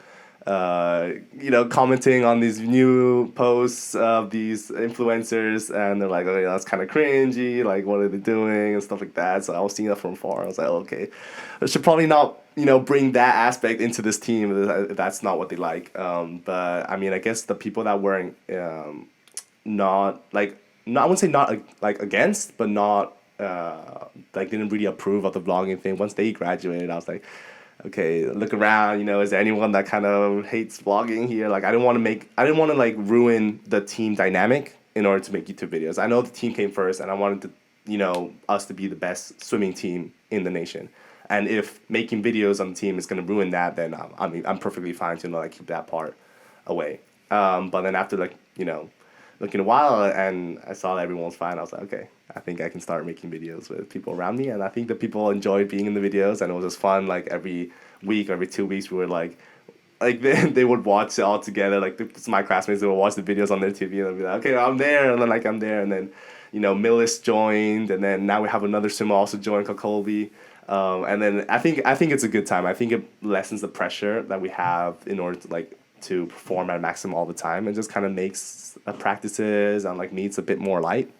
commenting on these new posts of these influencers, and they're like, oh yeah, that's kind of cringy, like what are they doing and stuff like that. So I was seeing that from far. I was like, okay, I should probably not bring that aspect into this team if that's not what they like. But I mean, I guess the people that were not I wouldn't say not against, but not didn't really approve of the vlogging thing. Once they graduated, I was like, okay, look around, is there anyone that kind of hates vlogging here? I didn't want to ruin the team dynamic in order to make YouTube videos. I know the team came first, and I wanted to, us to be the best swimming team in the nation. And if making videos on the team is going to ruin that, then I'm perfectly fine to keep that part away. But then after looking a while, and I saw that everyone was fine, I was like, okay, I think I can start making videos with people around me. And I think the people enjoyed being in the videos, and it was just fun. Every week, every 2 weeks, we were they would watch it all together. My classmates, they would watch the videos on their TV, and they'd be like, okay, I'm there, and then I'm there, and then Millis joined, and then now we have another swimmer also joined called Colby. And then I think it's a good time. I think it lessens the pressure that we have in order to perform at maximum all the time, and just kind of makes practices and meets a bit more light,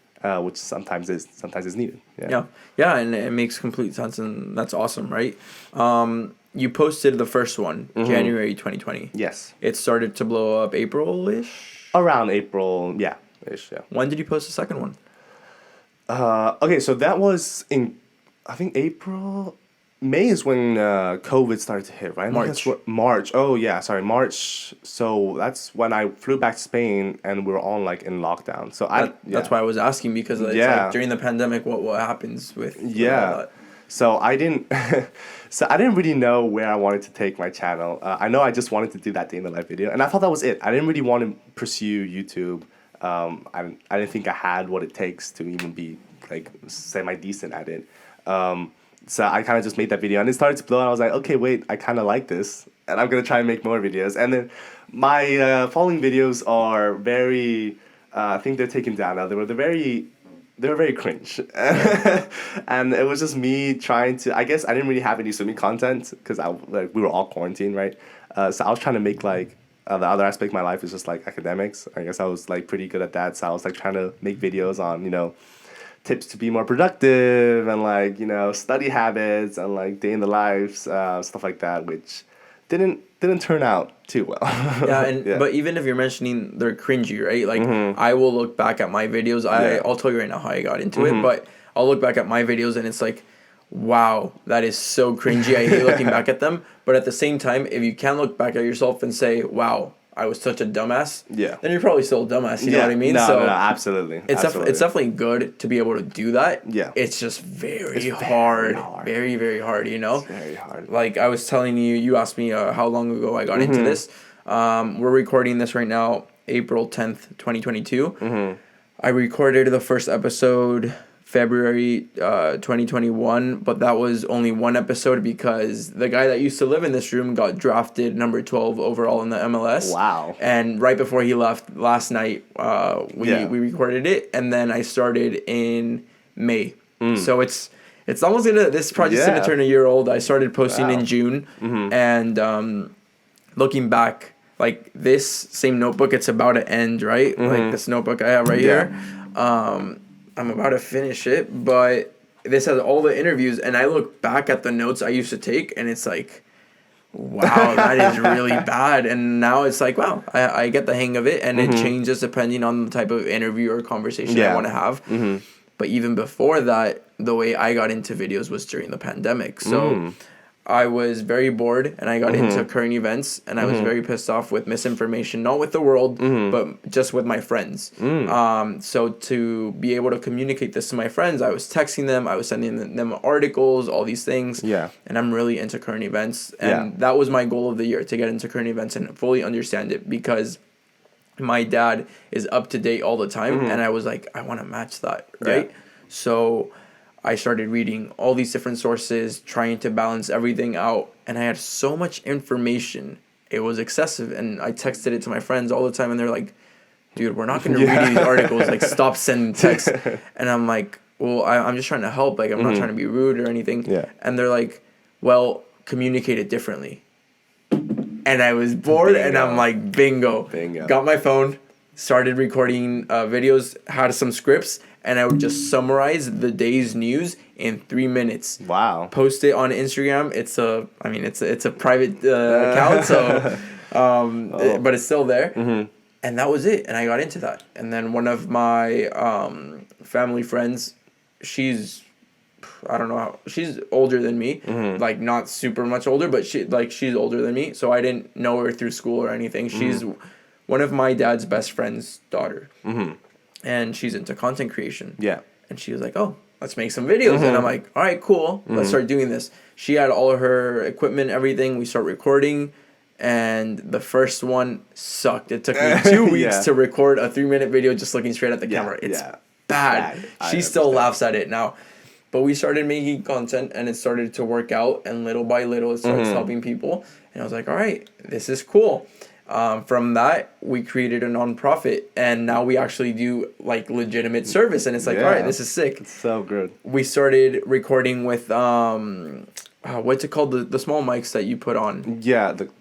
which sometimes is needed. Yeah, and it makes complete sense, and that's awesome, right? You posted the first one, January 2020. Yes. It started to blow up April-ish? Around April, ish. When did you post the second one? Okay, so that was in, I think, April, May is when COVID started to hit, right? March. Oh yeah, sorry, March. So that's when I flew back to Spain, and we were all like in lockdown. So that's why I was asking, because it's like during the pandemic, what happens with all that? So I didn't, so I didn't really know where I wanted to take my channel. I know I just wanted to do that day in the life video, and I thought that was it. I didn't really want to pursue YouTube. I didn't think I had what it takes to even be like semi decent at it. So I kind of just made that video, and it started to blow. And I was like, okay, wait, I kind of like this, and I'm gonna try and make more videos. And then my following videos are very, I think they're taken down now. They were very cringe, and it was just me trying to. I guess I didn't really have any swimming content because we were all quarantined, right? So I was trying to make like the other aspect of my life is just like academics. I guess I was like pretty good at that, so I was like trying to make videos on tips to be more productive and like study habits and like day in the lives, stuff like that, which didn't turn out too well. But even if you're mentioning they're cringy, right? Like I will look back at my videos. I'll tell you right now how I got into it, but I'll look back at my videos and it's like, wow, that is so cringy. I hate looking back at them. But at the same time, if you can look back at yourself and say, wow, I was such a dumbass, then you're probably still a dumbass, you know what I mean? No, absolutely. It's definitely good to be able to do that. Yeah. It's just very hard. Very, very hard, It's very hard. Like I was telling you, you asked me how long ago I got into this. We're recording this right now, April 10th, 2022. I recorded the first episode February 2021, but that was only one episode because the guy that used to live in this room got drafted number 12 overall in the MLS. Wow. And right before he left last night, we recorded it, and then I started in May. So it's almost this project's gonna turn a year old. I started posting in June, and looking back, like this same notebook, it's about to end, right? Like this notebook I have right here. I'm about to finish it, but this has all the interviews, and I look back at the notes I used to take, and it's like, wow, that is really bad. And now it's like, wow, I get the hang of it, and it changes depending on the type of interview or conversation I want to have. But even before that, the way I got into videos was during the pandemic. So I was very bored, and I got into current events, and I was very pissed off with misinformation, not with the world, but just with my friends. So to be able to communicate this to my friends, I was texting them, I was sending them articles, all these things. And I'm really into current events, and that was my goal of the year, to get into current events and fully understand it, because my dad is up to date all the time, and I was like, I want to match that, right? So I started reading all these different sources, trying to balance everything out, and I had so much information. It was excessive, and I texted it to my friends all the time, and they're like, dude, we're not going to read these articles. Like, stop sending texts. And I'm like, well, I'm just trying to help. Like, I'm not trying to be rude or anything. And they're like, well, communicate it differently. And I was bored, and I'm like, bingo. Got my phone, started recording videos, had some scripts, and I would just summarize the day's news in 3 minutes. Wow. Post it on Instagram. It's a private account, so but it's still there. And that was it. And I got into that. And then one of my family friends, she's older than me, like not super much older, but she's older than me. So I didn't know her through school or anything. She's one of my dad's best friend's daughter. And she's into content creation. And she was like, oh, let's make some videos. And I'm like, all right, cool. Let's start doing this. She had all her equipment, everything. We start recording. And the first one sucked. It took me 2 weeks to record a 3-minute video just looking straight at the camera. It's bad. She still laughs at it now. But we started making content, and it started to work out. And little by little, it starts helping people. And I was like, all right, this is cool. From that, we created a nonprofit, and now we actually do like legitimate service, and it's like, all right, this is sick. It's so good. We started recording with what's it called, the small mics that you put on?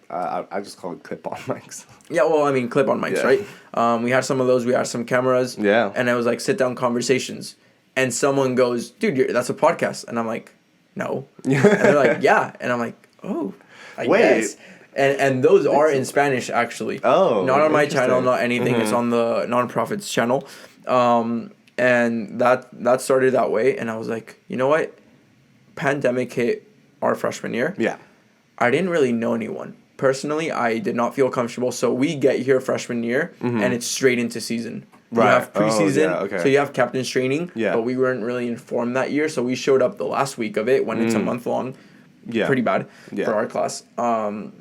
I just call it clip-on mics. Clip-on mics, right? We had some of those. We had some cameras. And it was like sit-down conversations, and someone goes, "Dude, that's a podcast," and I'm like, "No," and they're like, "Yeah," and I'm like, "Oh, I guess." And those are in Spanish, actually. Oh, not on my channel, not anything. It's on the nonprofit's channel. And that started that way. And I was like, you know what? Pandemic hit. our freshman year. Yeah. I didn't really know anyone. Personally, I did not feel comfortable. So we get here freshman year, and it's straight into season. Right. You have preseason, Oh, yeah, okay. so you have captain's training, Yeah. but we weren't really informed that year. So we showed up the last week of it when it's a month long. Yeah. Pretty bad Yeah. for our class. 1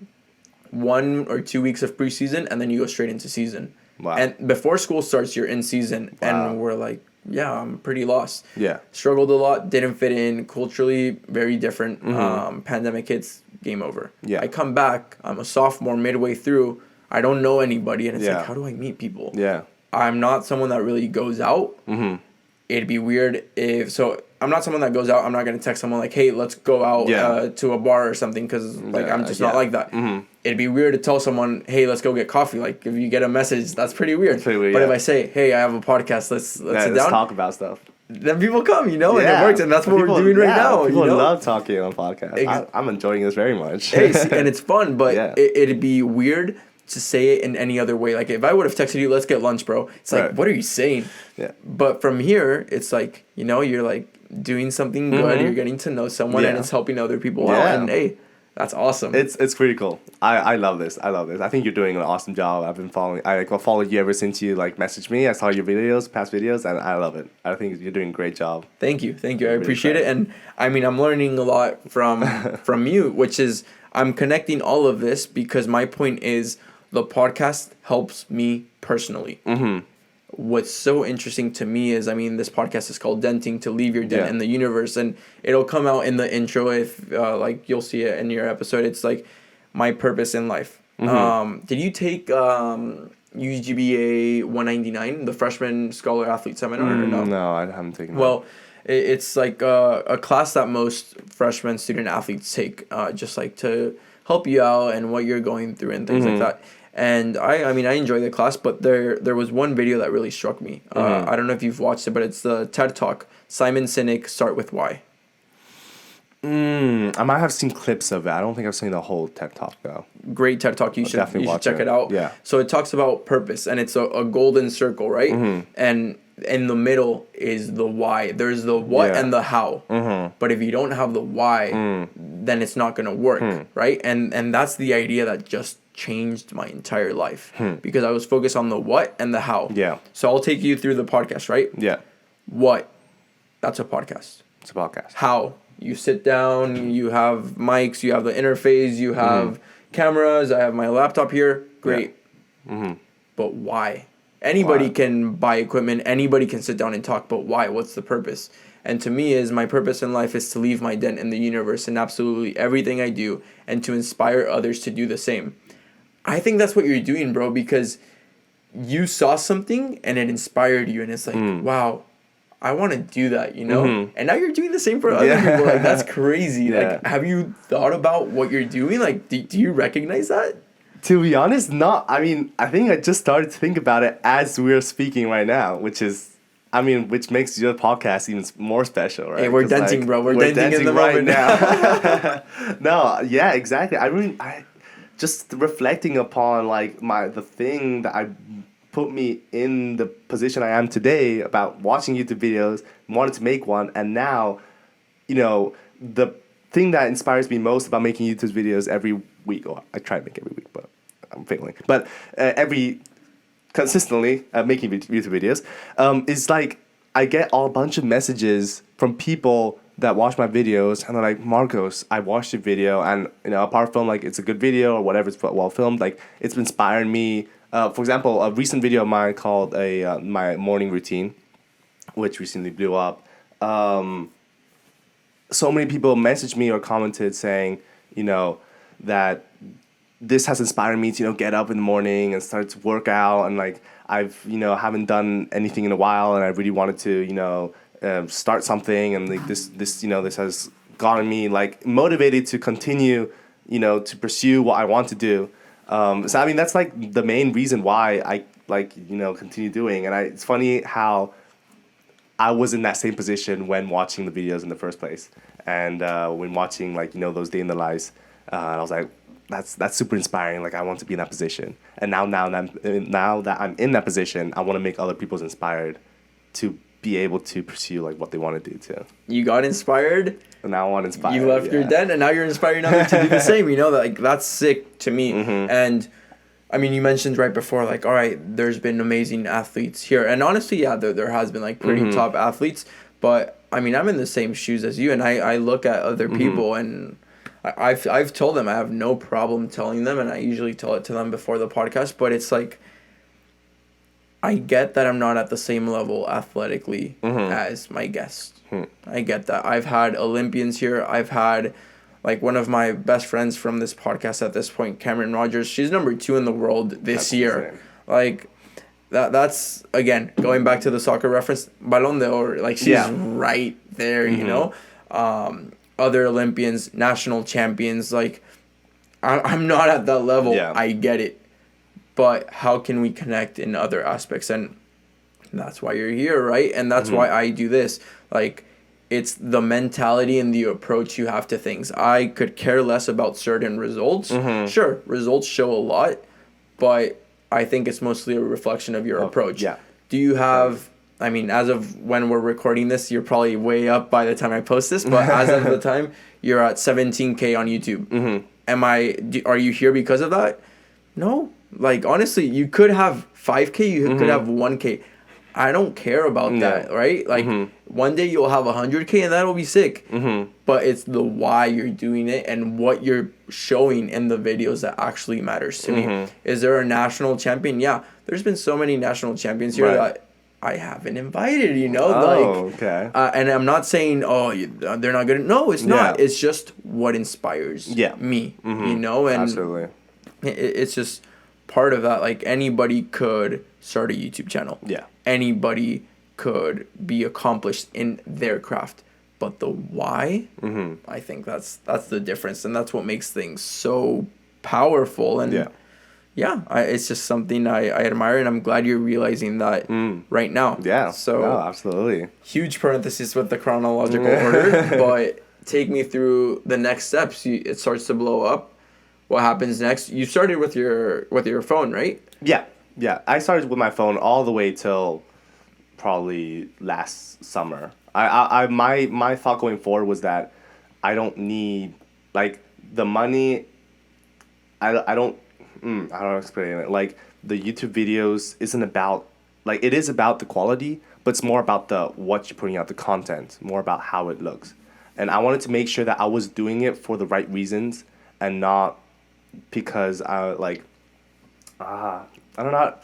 or 2 weeks of preseason, and then you go straight into season. Wow. And before school starts, you're in season, and we're like, yeah, I'm pretty lost. Yeah. Struggled a lot, didn't fit in, culturally very different. Pandemic hits, game over. Yeah. I come back, I'm a sophomore midway through, I don't know anybody, and it's Yeah. like, how do I meet people? Yeah. I'm not someone that really goes out. It'd be weird I'm not someone that goes out. I'm not going to text someone like, hey, let's go out to a bar or something, because like I'm just not like that. It'd be weird to tell someone, hey, let's go get coffee. Like if you get a message, that's pretty weird. But if I say, hey, I have a podcast, let's sit down. Let's talk about stuff. Then people come, and it works, and that's what we're doing right now. People love talking on podcasts. I'm enjoying this very much. Hey, and it's fun, but Yeah. it'd be weird to say it in any other way. Like if I would have texted you, let's get lunch, bro. It's like, Right. what are you saying? Yeah. But from here, it's like, you're like doing something good. You're getting to know someone, and Yeah. it's helping other people out. Yeah. And hey, that's awesome. It's pretty cool. I love this. I think you're doing an awesome job. I've been followed you ever since you like messaged me. I saw your past videos, and I love it. I think you're doing a great job. Thank you. I appreciate it. And I mean, I'm learning a lot from you, which is I'm connecting all of this because my point is the podcast helps me personally. What's so interesting to me is, I mean, this podcast is called Denting, to leave your dent in the universe, and it'll come out in the intro if like you'll see it in your episode. It's like my purpose in life. Did you take UGBA 199, the freshman scholar athlete seminar, or no? No, I haven't taken. Well, it's like a class that most freshman student athletes take, just like to help you out and what you're going through and things like that. And I mean, I enjoy the class, but there was one video that really struck me. I don't know if you've watched it, but it's the TED Talk, Simon Sinek, Start With Why. I might have seen clips of it. I don't think I've seen the whole TED Talk though. Great TED Talk. You should check it out. Yeah. So it talks about purpose, and it's a golden circle, right? And in the middle is the why. There's the what and the how. But if you don't have the why, then it's not gonna work, right? And that's the idea that just changed my entire life because I was focused on the what and the how. Yeah. So I'll take you through the podcast, right? Yeah. What? That's a podcast. It's a podcast. How? You sit down, you have mics, you have the interface, you have cameras, I have my laptop here. Great. But why? Anybody can buy equipment, anybody can sit down and talk, but why? What's the purpose? And to me, my purpose in life is to leave my dent in the universe in absolutely everything I do and to inspire others to do the same. I think that's what you're doing, bro, because you saw something and it inspired you, and it's like, wow, I want to do that, And now you're doing the same for other people. Like, that's crazy. Like, have you thought about what you're doing? Like, do you recognize that? To be honest, not. I mean, I think I just started to think about it as we're speaking right now, which makes your podcast even more special, right? Hey, we're denting, like, bro. We're denting in the right moment now. No, yeah, exactly. I just reflecting upon like the thing that I put me in the position I am today about watching YouTube videos, wanted to make one, and now, the thing that inspires me most about making YouTube videos every week, or I try to make every week, but I'm failing. But consistently making YouTube videos, is like I get a bunch of messages from people that watch my videos and they're like, Marcos, I watched your video, and apart from like it's a good video or whatever, it's well filmed, like it's inspired me. For example, a recent video of mine called my morning routine, which recently blew up. So many people messaged me or commented saying, that this has inspired me to, get up in the morning and start to work out, and like I've, haven't done anything in a while, and I really wanted to, start something, and like this has gotten me like motivated to continue, to pursue what I want to do. So I mean that's like the main reason why I continue doing, and it's funny how I was in that same position when watching the videos in the first place, and when watching like those day in the lives, I was like, that's super inspiring. Like I want to be in that position, and now that I'm in that position, I want to make other people inspired to be able to pursue like what they want to do too. You got inspired. And now I want to inspire. You left your dent, and now you're inspiring others to do the same. You know, like that's sick to me. And I mean, you mentioned right before, like, all right, there's been amazing athletes here, and honestly, yeah, there has been like pretty top athletes. But I mean, I'm in the same shoes as you, and I look at other people, and I've told them I have no problem telling them, and I usually tell it to them before the podcast. But it's like, I get that I'm not at the same level athletically as my guest. I get that. I've had Olympians here. I've had, like, one of my best friends from this podcast at this point, Cameron Rogers. She's number 2 in the world this year. Insane. Like, that's, again, going back to the soccer reference, Balón de Oro. Like, she's right there, you know? Other Olympians, national champions. Like, I'm not at that level. Yeah. I get it. But how can we connect in other aspects? And that's why you're here, right? And that's why I do this. Like, it's the mentality and the approach you have to things. I could care less about certain results. Sure, results show a lot, but I think it's mostly a reflection of your approach. Yeah. Do you have, I mean, as of when we're recording this, you're probably way up by the time I post this, but as of the time, you're at 17K on YouTube. Are you here because of that? No. Like, honestly, you could have 5K, you could have 1K. I don't care about that, right? Like, one day you'll have 100K, and that'll be sick. But it's the why you're doing it and what you're showing in the videos that actually matters to me. Is there a national champion? Yeah. There's been so many national champions here that I haven't invited, you know? Okay. And I'm not saying, they're not good. No, it's not. It's just what inspires me, you know? And absolutely. It's just part of that. Like, anybody could start a YouTube channel. Yeah. Anybody could be accomplished in their craft. But the why, I think that's the difference. And that's what makes things so powerful. And it's just something I admire. And I'm glad you're realizing that right now. Yeah. So absolutely. Huge parenthesis with the chronological order. But take me through the next steps. It starts to blow up. What happens next? You started with your phone, right? Yeah. I started with my phone all the way till probably last summer. My thought going forward was that I don't need, like, the money. I don't explain it. Like, the YouTube videos isn't about, like, it is about the quality, but it's more about what you're putting out, the content, more about how it looks. And I wanted to make sure that I was doing it for the right reasons and not because I don't know.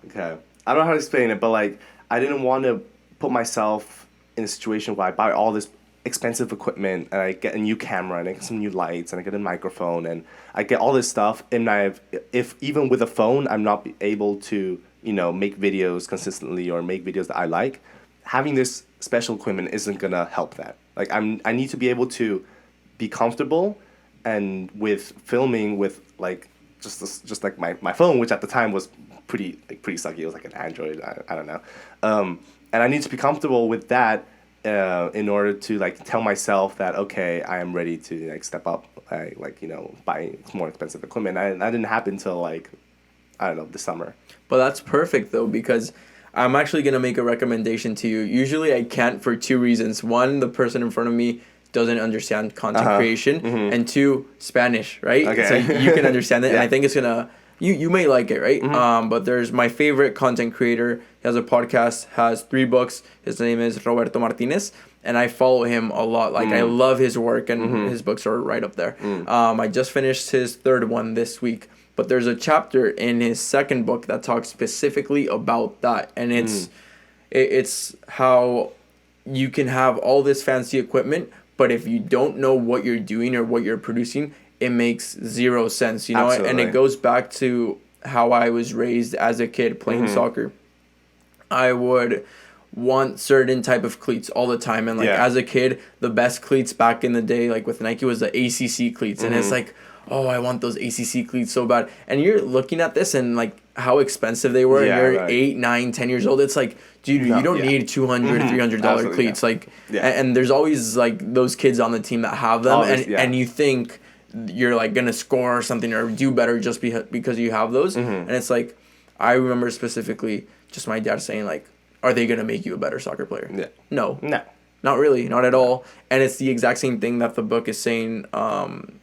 Okay, I don't know how to explain it, but like, I didn't want to put myself in a situation where I buy all this expensive equipment and I get a new camera and I get some new lights and I get a microphone and I get all this stuff, and if even with a phone I'm not able to, you know, make videos consistently or make videos that I like, having this special equipment isn't gonna help that. Like, I need to be able to be comfortable. And with filming with, like, just like my phone, which at the time was pretty sucky. It was like an Android. I don't know. And I need to be comfortable with that in order to, like, tell myself that, okay, I am ready to, like, step up, buy more expensive equipment. And that didn't happen until, like, I don't know, this summer. But that's perfect, though, because I'm actually going to make a recommendation to you. Usually I can't for 2 reasons. One, the person in front of me doesn't understand content creation, and 2, Spanish, right? Okay. So you can understand it, and I think it's gonna, you may like it, right? But there's my favorite content creator. He has a podcast, has 3 books. His name is Roberto Martinez, and I follow him a lot. Like, I love his work, and his books are right up there. I just finished his 3rd one this week, but there's a chapter in his 2nd book that talks specifically about that, and it's how you can have all this fancy equipment, but if you don't know what you're doing or what you're producing, it makes 0 sense, you know? Absolutely. And it goes back to how I was raised as a kid playing soccer. I would want certain type of cleats all the time. And, like, as a kid, the best cleats back in the day, like with Nike, was the ACC cleats. And it's like, oh, I want those ACC cleats so bad. And you're looking at this and, like, how expensive they were. And you're 8, 9, 10 years old. It's like, dude, you don't need $200, $300 cleats. Like, and there's always, like, those kids on the team that have them. And you think you're, like, going to score or something or do better just because you have those. And it's like, I remember specifically just my dad saying, like, are they gonna make you a better soccer player? Yeah. No. No. Not really, not at all. And it's the exact same thing that the book is saying.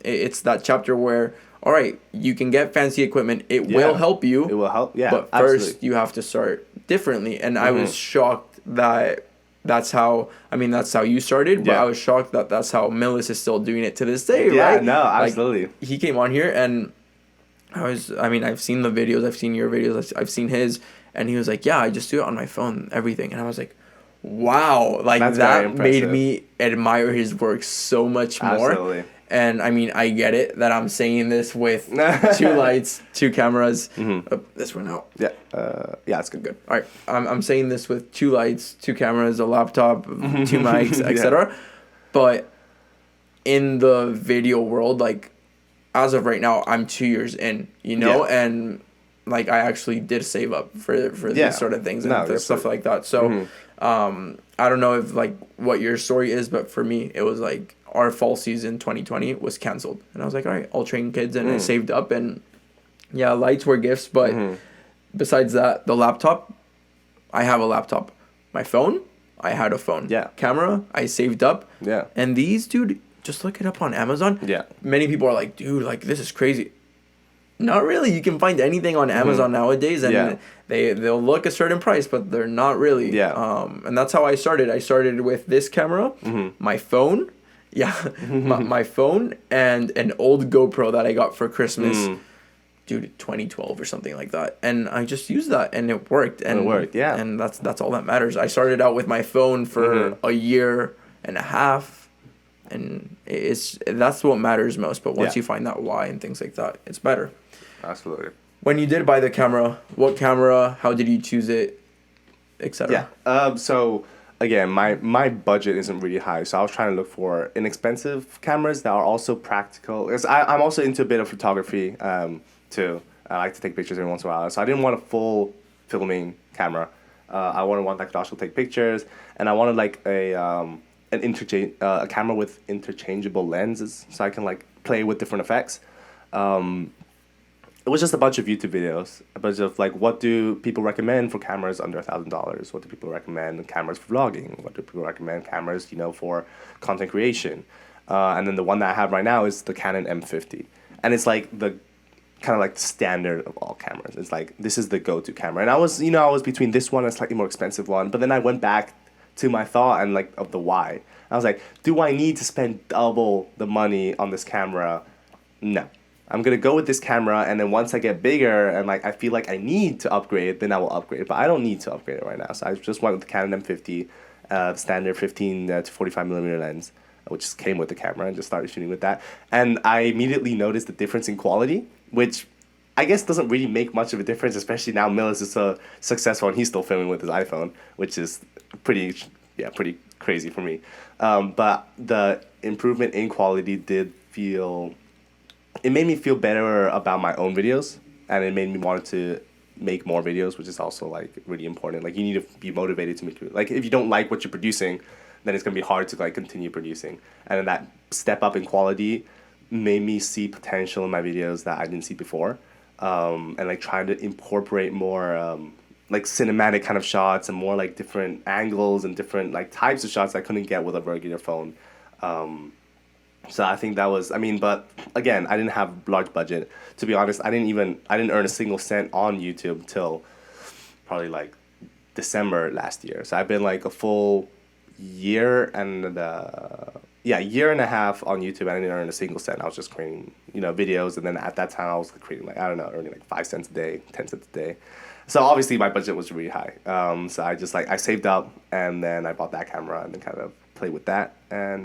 It's that chapter where, all right, you can get fancy equipment. It will help you. It will help. Yeah. But first, you have to start differently. And I was shocked that that's how you started. But I was shocked that that's how Millis is still doing it to this day, yeah, right? No, absolutely. Like, he came on here and I've seen the videos. I've seen your videos. I've seen his. And he was like, yeah, I just do it on my phone, everything. And I was like, wow, like That's that made me admire his work so much more. Absolutely. And I mean, I get it that I'm saying this with 2 lights, 2 cameras. This one out. Yeah. Yeah, it's good. Good. All right. I'm saying this with 2 lights, 2 cameras, a laptop, 2 mics, etc. But in the video world, like as of right now, I'm 2 years in, and like I actually did save up for these sort of things and stuff like that. So I don't know if like what your story is, but for me it was like our fall season 2020 was canceled, and I was like, all right, I'll train kids, and I saved up, and yeah, lights were gifts, but besides that, the laptop, I have a laptop. My phone, I had a phone. Yeah. Camera, I saved up. Yeah. And these, dude, just look it up on Amazon. Yeah. Many people are like, dude, like this is crazy. Not really. You can find anything on Amazon nowadays, and they'll look a certain price, but they're not really. Yeah. And that's how I started. I started with this camera, my phone, my phone, and an old GoPro that I got for Christmas, dude, 2012 or something like that. And I just used that, and it worked. And it worked, yeah. And that's all that matters. I started out with my phone for a year and a half. And that's what matters most. But once you find that why and things like that, it's better. Absolutely. When you did buy the camera, what camera? How did you choose it, etc.? Yeah. So again, my budget isn't really high, so I was trying to look for inexpensive cameras that are also practical. Because I'm also into a bit of photography too. I like to take pictures every once in a while. So I didn't want a full filming camera. I wanted one that could also take pictures, and I wanted like a camera with interchangeable lenses, so I can like play with different effects. It was just a bunch of YouTube videos, a bunch of like, what do people recommend for cameras under $1,000? What do people recommend cameras for vlogging? What do people recommend cameras, for content creation? And then the one that I have right now is the Canon M50, and it's like the kind of like the standard of all cameras. It's like, this is the go-to camera, and I was between this one and a slightly more expensive one, but then I went back to my thought and like of the why. I was like, do I need to spend double the money on this camera? No. I'm going to go with this camera, and then once I get bigger and like I feel like I need to upgrade, then I will upgrade. But I don't need to upgrade it right now. So I just went with the Canon M50, standard 15 to 45 millimeter lens, which came with the camera, and just started shooting with that. And I immediately noticed the difference in quality, which I guess doesn't really make much of a difference, especially now Millis is so successful and he's still filming with his iPhone, which is pretty crazy for me. But the improvement in quality it made me feel better about my own videos, and it made me want to make more videos, which is also like really important. Like, you need to be motivated to make, like, if you don't like what you're producing, then it's gonna be hard to like continue producing. And then that step up in quality made me see potential in my videos that I didn't see before, and like trying to incorporate more like cinematic kind of shots and more like different angles and different like types of shots I couldn't get with a regular phone. So I think that was, but again, I didn't have large budget. To be honest, I didn't earn a single cent on YouTube till probably like December last year. So I've been like a full year and year and a half on YouTube. I didn't earn a single cent. I was just creating, videos. And then at that time I was creating like, I don't know, earning like 5 cents a day, 10 cents a day. So obviously my budget was really high. So I saved up, and then I bought that camera and then kind of played with that. And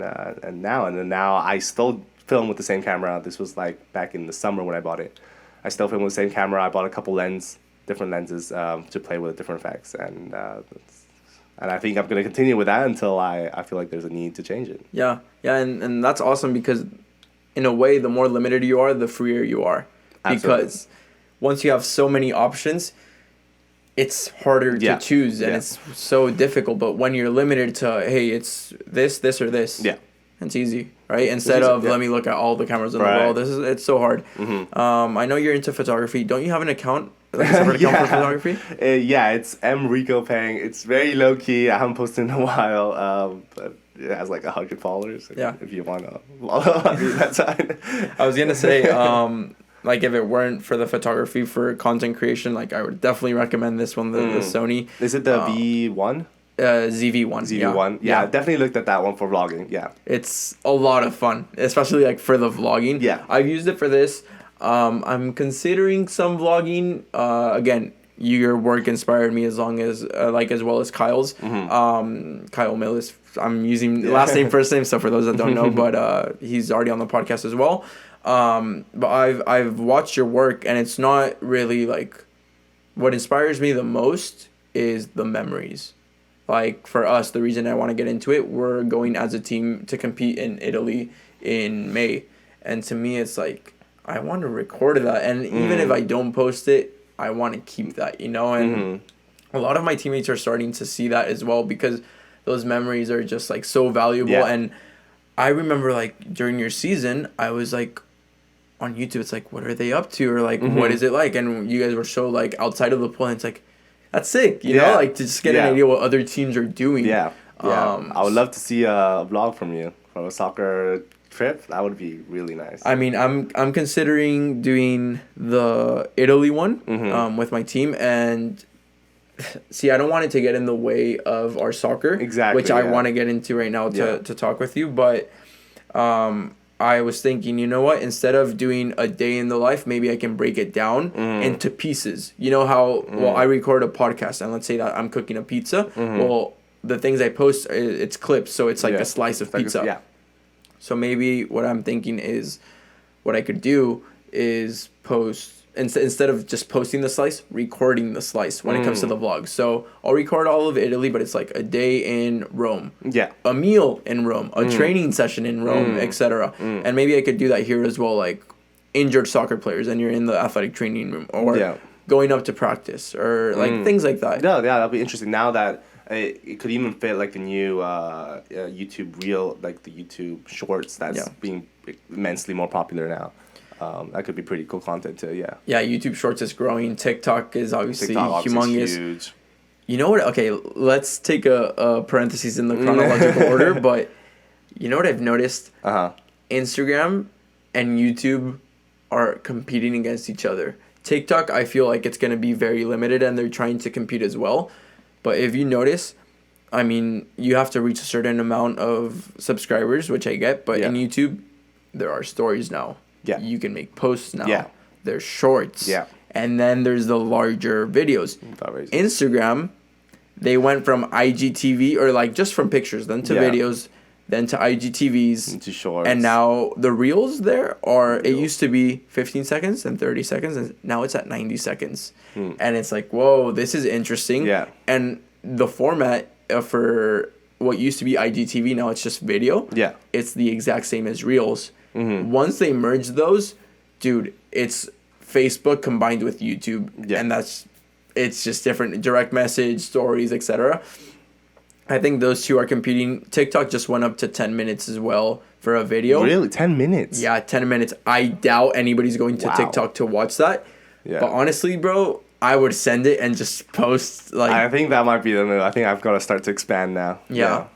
now I still film with the same camera. This was like back in the summer when I bought it. I still film with the same camera. I bought a couple different lenses to play with different effects. And I think I'm going to continue with that until I feel like there's a need to change it. Yeah, and that's awesome, because in a way, the more limited you are, the freer you are. Absolutely. Because once you have so many options, it's harder to choose, and it's so difficult. But when you're limited to, hey, it's this, or this, it's easy, right? Instead of let me look at all the cameras in the world. It's so hard. I know you're into photography. Don't you have an account like a separate account for photography? Yeah, it's M Rico Pang. It's very low key. I haven't posted in a while, but it has like 100 followers. Yeah. If you wanna follow, I mean, that's fine. I was gonna say, like if it weren't for the photography for content creation, like I would definitely recommend this one, the Sony. Is it the V1? ZV-1. ZV-1. Yeah, definitely looked at that one for vlogging. Yeah. It's a lot of fun, especially like for the vlogging. Yeah. I've used it for this. I'm considering some vlogging. Again, your work inspired me as long as as well as Kyle's. Kyle Millis. I'm using last name, first name. So for those that don't know, but he's already on the podcast as well. But I've watched your work, and it's not really like what inspires me the most is the memories. Like for us, the reason I want to get into it, we're going as a team to compete in Italy in May, and to me, it's like I want to record that, and even if I don't post it, I want to keep that, you know. And a lot of my teammates are starting to see that as well because those memories are just like so valuable. Yeah. And I remember like during your season, I was like on YouTube, it's like, what are they up to, or like what is it like? And you guys were so like outside of the pool, and it's like, that's sick, you know, like to just get an idea what other teams are doing. Yeah. I would love to see a vlog from you from a soccer trip. That would be really nice. I mean, I'm considering doing the Italy one with my team, and see, I don't want it to get in the way of our soccer, exactly, which I want to get into right now to talk with you. But I was thinking, you know what? Instead of doing a day in the life, maybe I can break it down into pieces. You know how, I record a podcast, and let's say that I'm cooking a pizza. Well, the things I post, it's clips, so it's like a slice of pizza. So maybe what I'm thinking is, what I could do is post, instead of just posting the slice, recording the slice when it comes to the vlog. So I'll record all of Italy, but it's like a day in Rome. Yeah. A meal in Rome, a training session in Rome, etc. And maybe I could do that here as well, like injured soccer players and you're in the athletic training room, or going up to practice, or like things like that. Yeah, that'll be interesting. Now that it could even fit like the new YouTube Reel, like the YouTube Shorts that's being immensely more popular now. That could be pretty cool content too. Yeah, YouTube Shorts is growing. TikTok is obviously humongous. Huge. You know what? Okay, let's take a parenthesis in the chronological order, but you know what I've noticed? Instagram and YouTube are competing against each other. TikTok, I feel like it's going to be very limited, and they're trying to compete as well. But if you notice, I mean, you have to reach a certain amount of subscribers, which I get, but in YouTube, there are stories now. Yeah. You can make posts now. Yeah. There's shorts. Yeah. And then there's the larger videos. Instagram, they went from IGTV, or like just from pictures, then to videos, then to IGTVs. To shorts. And now the reels there are, it used to be 15 seconds and 30 seconds, and now it's at 90 seconds. And it's like, whoa, this is interesting. Yeah. And the format for what used to be IGTV, now it's just video. Yeah. It's the exact same as reels. Once they merge those, dude, it's Facebook combined with YouTube, and it's just different. Direct message, stories, etc. I think those two are competing. TikTok just went up to 10 minutes as well for a video. Really? 10 minutes? Yeah, 10 minutes. I doubt anybody's going to TikTok to watch that. Yeah. But honestly, bro, I would send it and just post. Like, I think that might be the move. I think I've got to start to expand now. Yeah.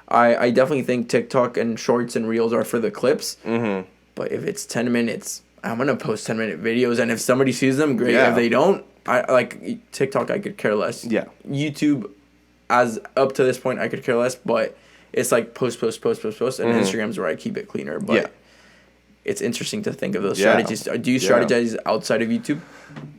I definitely think TikTok and Shorts and Reels are for the clips. But if it's 10 minutes, I'm going to post 10-minute videos. And if somebody sees them, great. If they don't, TikTok, I could care less. Yeah. YouTube, as up to this point, I could care less. But it's like post. And Instagram's where I keep it cleaner. But it's interesting to think of those strategies. Do you strategize outside of YouTube?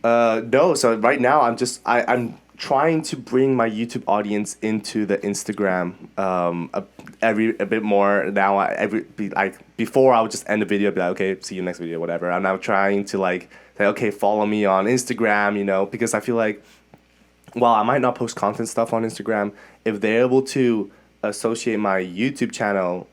No. So right now, I'm trying to bring my YouTube audience into the Instagram a bit more now. Before I would just end the video, be like, okay, see you next video, whatever. I'm now trying to like say, okay, follow me on Instagram, you know, because I feel like while I might not post content stuff on Instagram, if they're able to associate my YouTube channel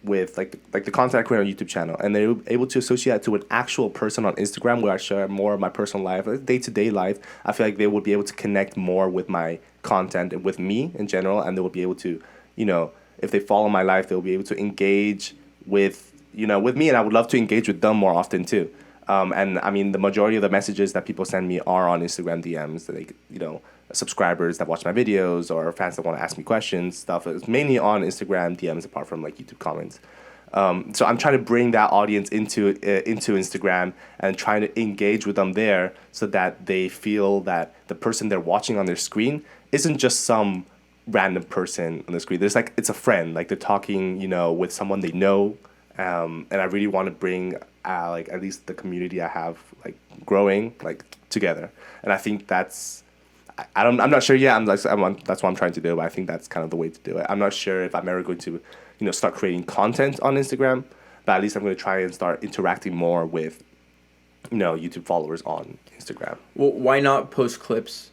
with like the content I create on YouTube channel, and they're able to associate that to an actual person on Instagram where I share more of my personal life, day-to-day life, I feel like they would be able to connect more with my content and with me in general, and they will be able to, you know, if they follow my life, they'll be able to engage with me, and I would love to engage with them more often too. And I mean, the majority of the messages that people send me are on Instagram DMs. Like, subscribers that watch my videos or fans that want to ask me questions, stuff. It's mainly on Instagram DMs, apart from like YouTube comments. So I'm trying to bring that audience into Instagram and trying to engage with them there so that they feel that the person they're watching on their screen isn't just some random person on the screen. There's like, it's a friend, like they're talking, with someone they know. And I really want to bring like at least the community I have like growing like together. And I think that's, I'm not sure yet. That's what I'm trying to do. But I think that's kind of the way to do it. I'm not sure if I'm ever going to, start creating content on Instagram, but at least I'm going to try and start interacting more with, YouTube followers on Instagram. Well, why not post clips?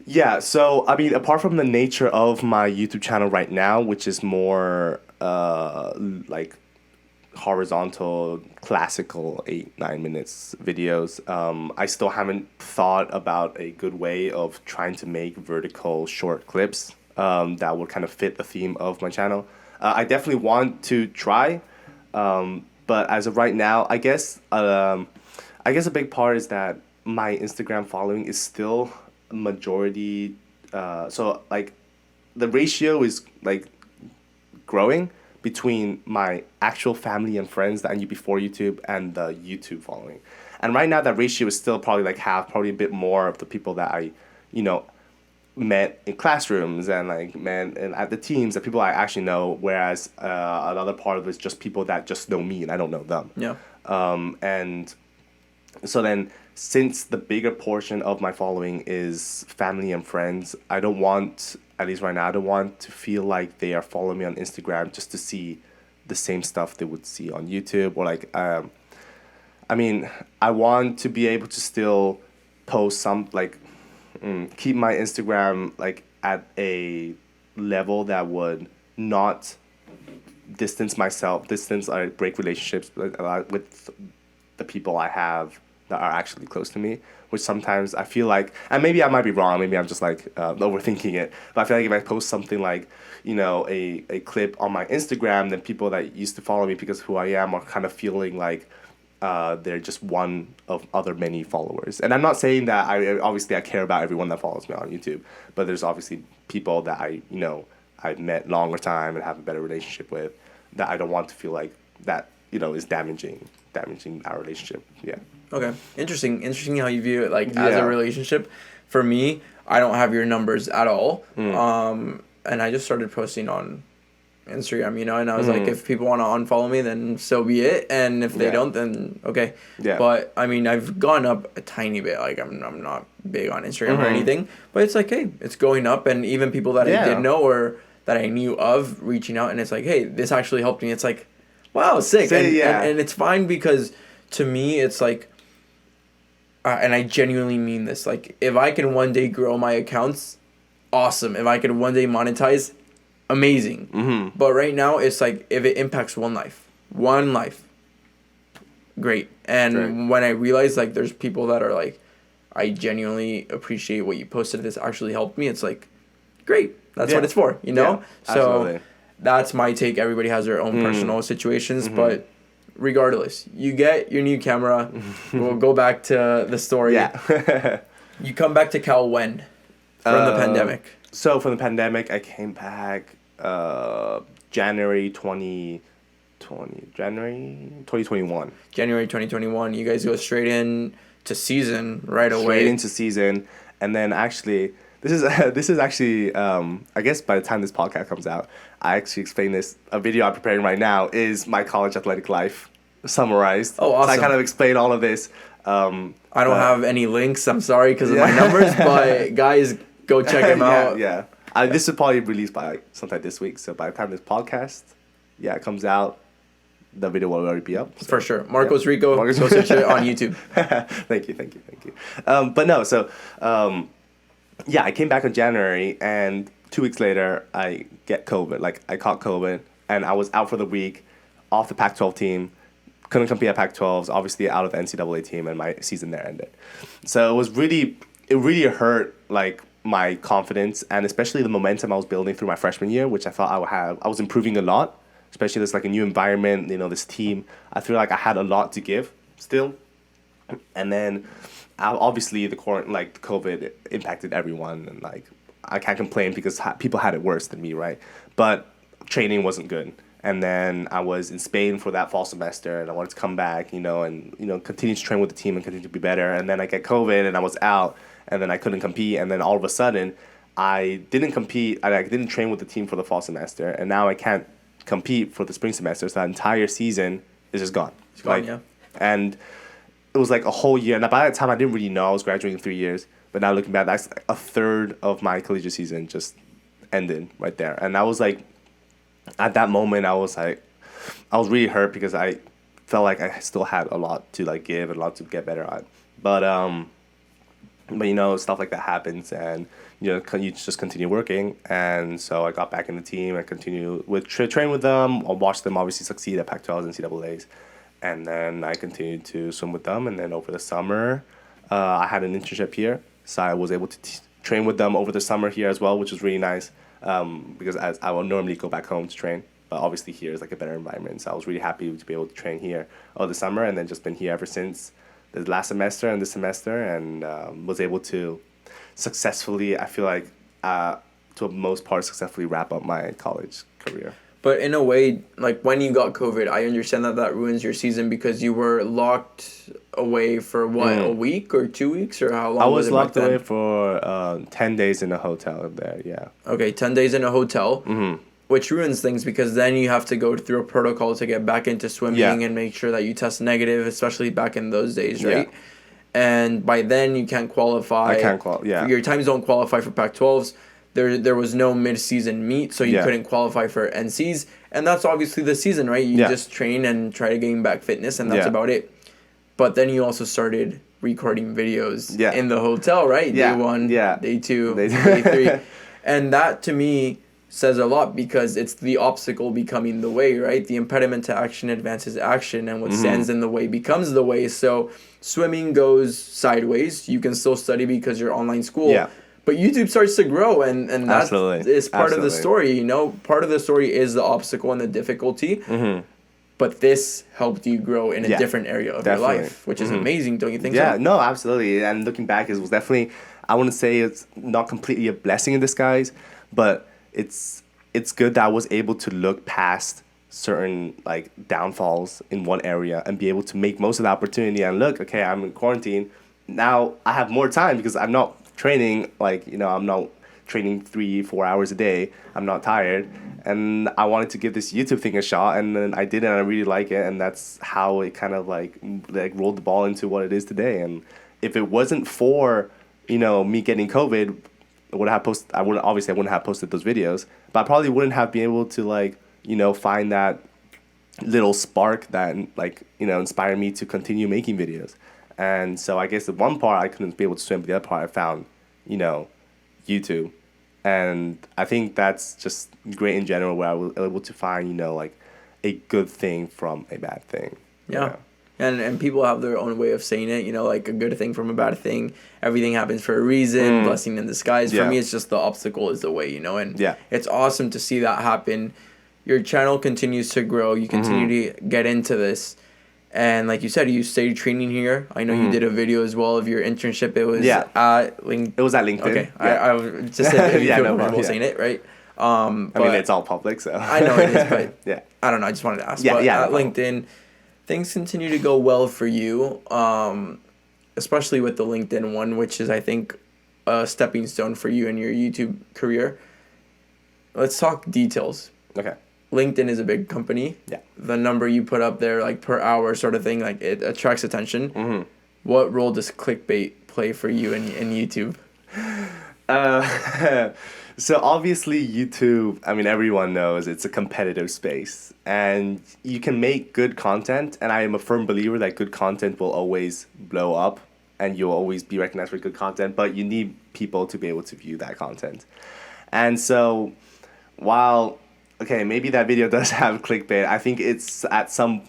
Yeah, so I mean, apart from the nature of my YouTube channel right now, which is more like horizontal, classical 8-9 minutes videos, I still haven't thought about a good way of trying to make vertical short clips that would kind of fit the theme of my channel. I definitely want to try, but as of right now, I guess a big part is that my Instagram following is still majority. So like the ratio is like growing between my actual family and friends that I knew before YouTube and the YouTube following. And right now that ratio is still probably like half, probably a bit more of the people that I, met in classrooms and like met at the teams, the people I actually know, whereas another part of it is just people that just know me and I don't know them. Yeah. And so then since the bigger portion of my following is family and friends, I don't want, at least right now, I don't want to feel like they are following me on Instagram just to see the same stuff they would see on YouTube or like, I mean, I want to be able to still post some, like, keep my Instagram like at a level that would not distance or break relationships with the people I have that are actually close to me, which sometimes I feel like, and maybe I might be wrong, maybe I'm just like overthinking it, but I feel like if I post something like, a clip on my Instagram, then people that used to follow me because of who I am are kind of feeling like they're just one of other many followers. And I'm not saying that I care about everyone that follows me on YouTube, but there's obviously people that I've met longer time and have a better relationship with that I don't want to feel like that, is damaging our relationship. Yeah. Okay. Interesting how you view it, like, as a relationship. For me, I don't have your numbers at all. And I just started posting on Instagram, and I was like, if people want to unfollow me, then so be it, and if they don't, then okay. Yeah. But I mean, I've gone up a tiny bit. Like I'm not big on Instagram or anything, but it's like, hey, it's going up, and even people that I did know or that I knew of reaching out, and it's like, hey, this actually helped me. It's like, wow, sick. And it's fine, because to me, it's like, and I genuinely mean this, like, if I can one day grow my accounts, awesome. If I could one day monetize, amazing. But right now, it's like, if it impacts one life, great. And when I realize, like, there's people that are like, I genuinely appreciate what you posted, this actually helped me, it's like, great. That's what it's for, Yeah, so that's my take. Everybody has their own personal situations, but regardless, you get your new camera. We'll go back to the story. Yeah. You come back to Cal when? From the pandemic. So from the pandemic, I came back January 2021. January 2021. You guys go straight in to season right away. Straight into season. And then actually, this is actually, I guess by the time this podcast comes out, I actually explain this. A video I'm preparing right now is my college athletic life summarized. Oh, awesome. So I kind of explain all of this. I don't have any links, I'm sorry, because of my numbers, but guys, go check them out. Yeah. This will probably released by sometime this week. So by the time this podcast, comes out, the video will already be up. So. For sure. Marcos Rico, go search it on YouTube. Thank you. But no, so, I came back in January, and 2 weeks later, I get COVID. Like, I caught COVID, and I was out for the week, off the Pac-12 team. Couldn't compete at Pac-12s, obviously out of the NCAA team, and my season there ended. So it really hurt, like, my confidence, and especially the momentum I was building through my freshman year, which I thought I would have. I was improving a lot, especially there's like a new environment, this team. I feel like I had a lot to give still. And then obviously the COVID impacted everyone, and like I can't complain because people had it worse than me, right? But training wasn't good. And then I was in Spain for that fall semester, and I wanted to come back, and continue to train with the team and continue to be better. And then I get COVID, and I was out, and then I couldn't compete. And then all of a sudden, I didn't compete. I didn't train with the team for the fall semester, and now I can't compete for the spring semester. So that entire season is just gone. It's gone, yeah. And it was like a whole year. And by that time, I didn't really know I was graduating in 3 years. But now looking back, that's like a third of my collegiate season just ended right there. And I was like, at that moment, I was really hurt because I felt like I still had a lot to like give and a lot to get better at. But stuff like that happens, and you just continue working. And so I got back in the team and continued with train with them. I watched them obviously succeed at Pac-12s and CAAs. And then I continued to swim with them. And then over the summer, I had an internship here. So I was able to train with them over the summer here as well, which was really nice because I will normally go back home to train. But obviously here is like a better environment. So I was really happy to be able to train here over the summer, and then just been here ever since the last semester and this semester, and was able to successfully, I feel like, to a most part, successfully wrap up my college career. But in a way, like when you got COVID, I understand that ruins your season because you were locked away for a week or 2 weeks, or how long? I was locked away for 10 days in a hotel there, yeah. Okay, 10 days in a hotel, which ruins things because then you have to go through a protocol to get back into swimming and make sure that you test negative, especially back in those days, right? Yeah. And by then you can't qualify. I can't qualify, yeah. Your times don't qualify for Pac-12s. There was no mid-season meet, so you couldn't qualify for NCs. And that's obviously the season, right? You just train and try to gain back fitness, and that's about it. But then you also started recording videos in the hotel, right? Yeah. Day 1, day 2, day 3. And that, to me, says a lot because it's the obstacle becoming the way, right? The impediment to action advances action, and what stands in the way becomes the way. So swimming goes sideways. You can still study because you're online school. Yeah. But YouTube starts to grow, and that is part of the story, Part of the story is the obstacle and the difficulty. But this helped you grow in a different area of your life, which is amazing, don't you think so? Yeah, no, absolutely. And looking back, it was definitely, I wouldn't say it's not completely a blessing in disguise, but it's good that I was able to look past certain like downfalls in one area and be able to make most of the opportunity and look, okay, I'm in quarantine. Now I have more time because I'm not training, I'm not training 3-4 hours a day. I'm not tired. And I wanted to give this YouTube thing a shot, and then I did it, and I really like it, and that's how it kind of like rolled the ball into what it is today. And if it wasn't for, me getting COVID, I wouldn't have posted those videos, but I probably wouldn't have been able to find that little spark that inspired me to continue making videos. And so I guess the one part I couldn't be able to swim, but the other part I found, YouTube. And I think that's just great in general, where I was able to find, a good thing from a bad thing. Yeah. And people have their own way of saying it, like a good thing from a bad thing. Everything happens for a reason, blessing in disguise. For me, it's just the obstacle is the way, and it's awesome to see that happen. Your channel continues to grow. You continue to get into this. And like you said, you stayed training here. I know you did a video as well of your internship. It was at LinkedIn. It was at LinkedIn. Okay, I just said if you feel comfortable saying it, right? I mean, it's all public, so. I know it is, but I don't know. I just wanted to ask. But at LinkedIn, things continue to go well for you, especially with the LinkedIn one, which is, I think, a stepping stone for you in your YouTube career. Let's talk details. Okay. LinkedIn is a big company. Yeah. The number you put up there, like per hour sort of thing, like it attracts attention. What role does clickbait play for you in YouTube? So obviously YouTube, I mean, everyone knows it's a competitive space, and you can make good content, and I am a firm believer that good content will always blow up, and you'll always be recognized for good content, but you need people to be able to view that content. And so while, okay, maybe that video does have clickbait, I think it's at some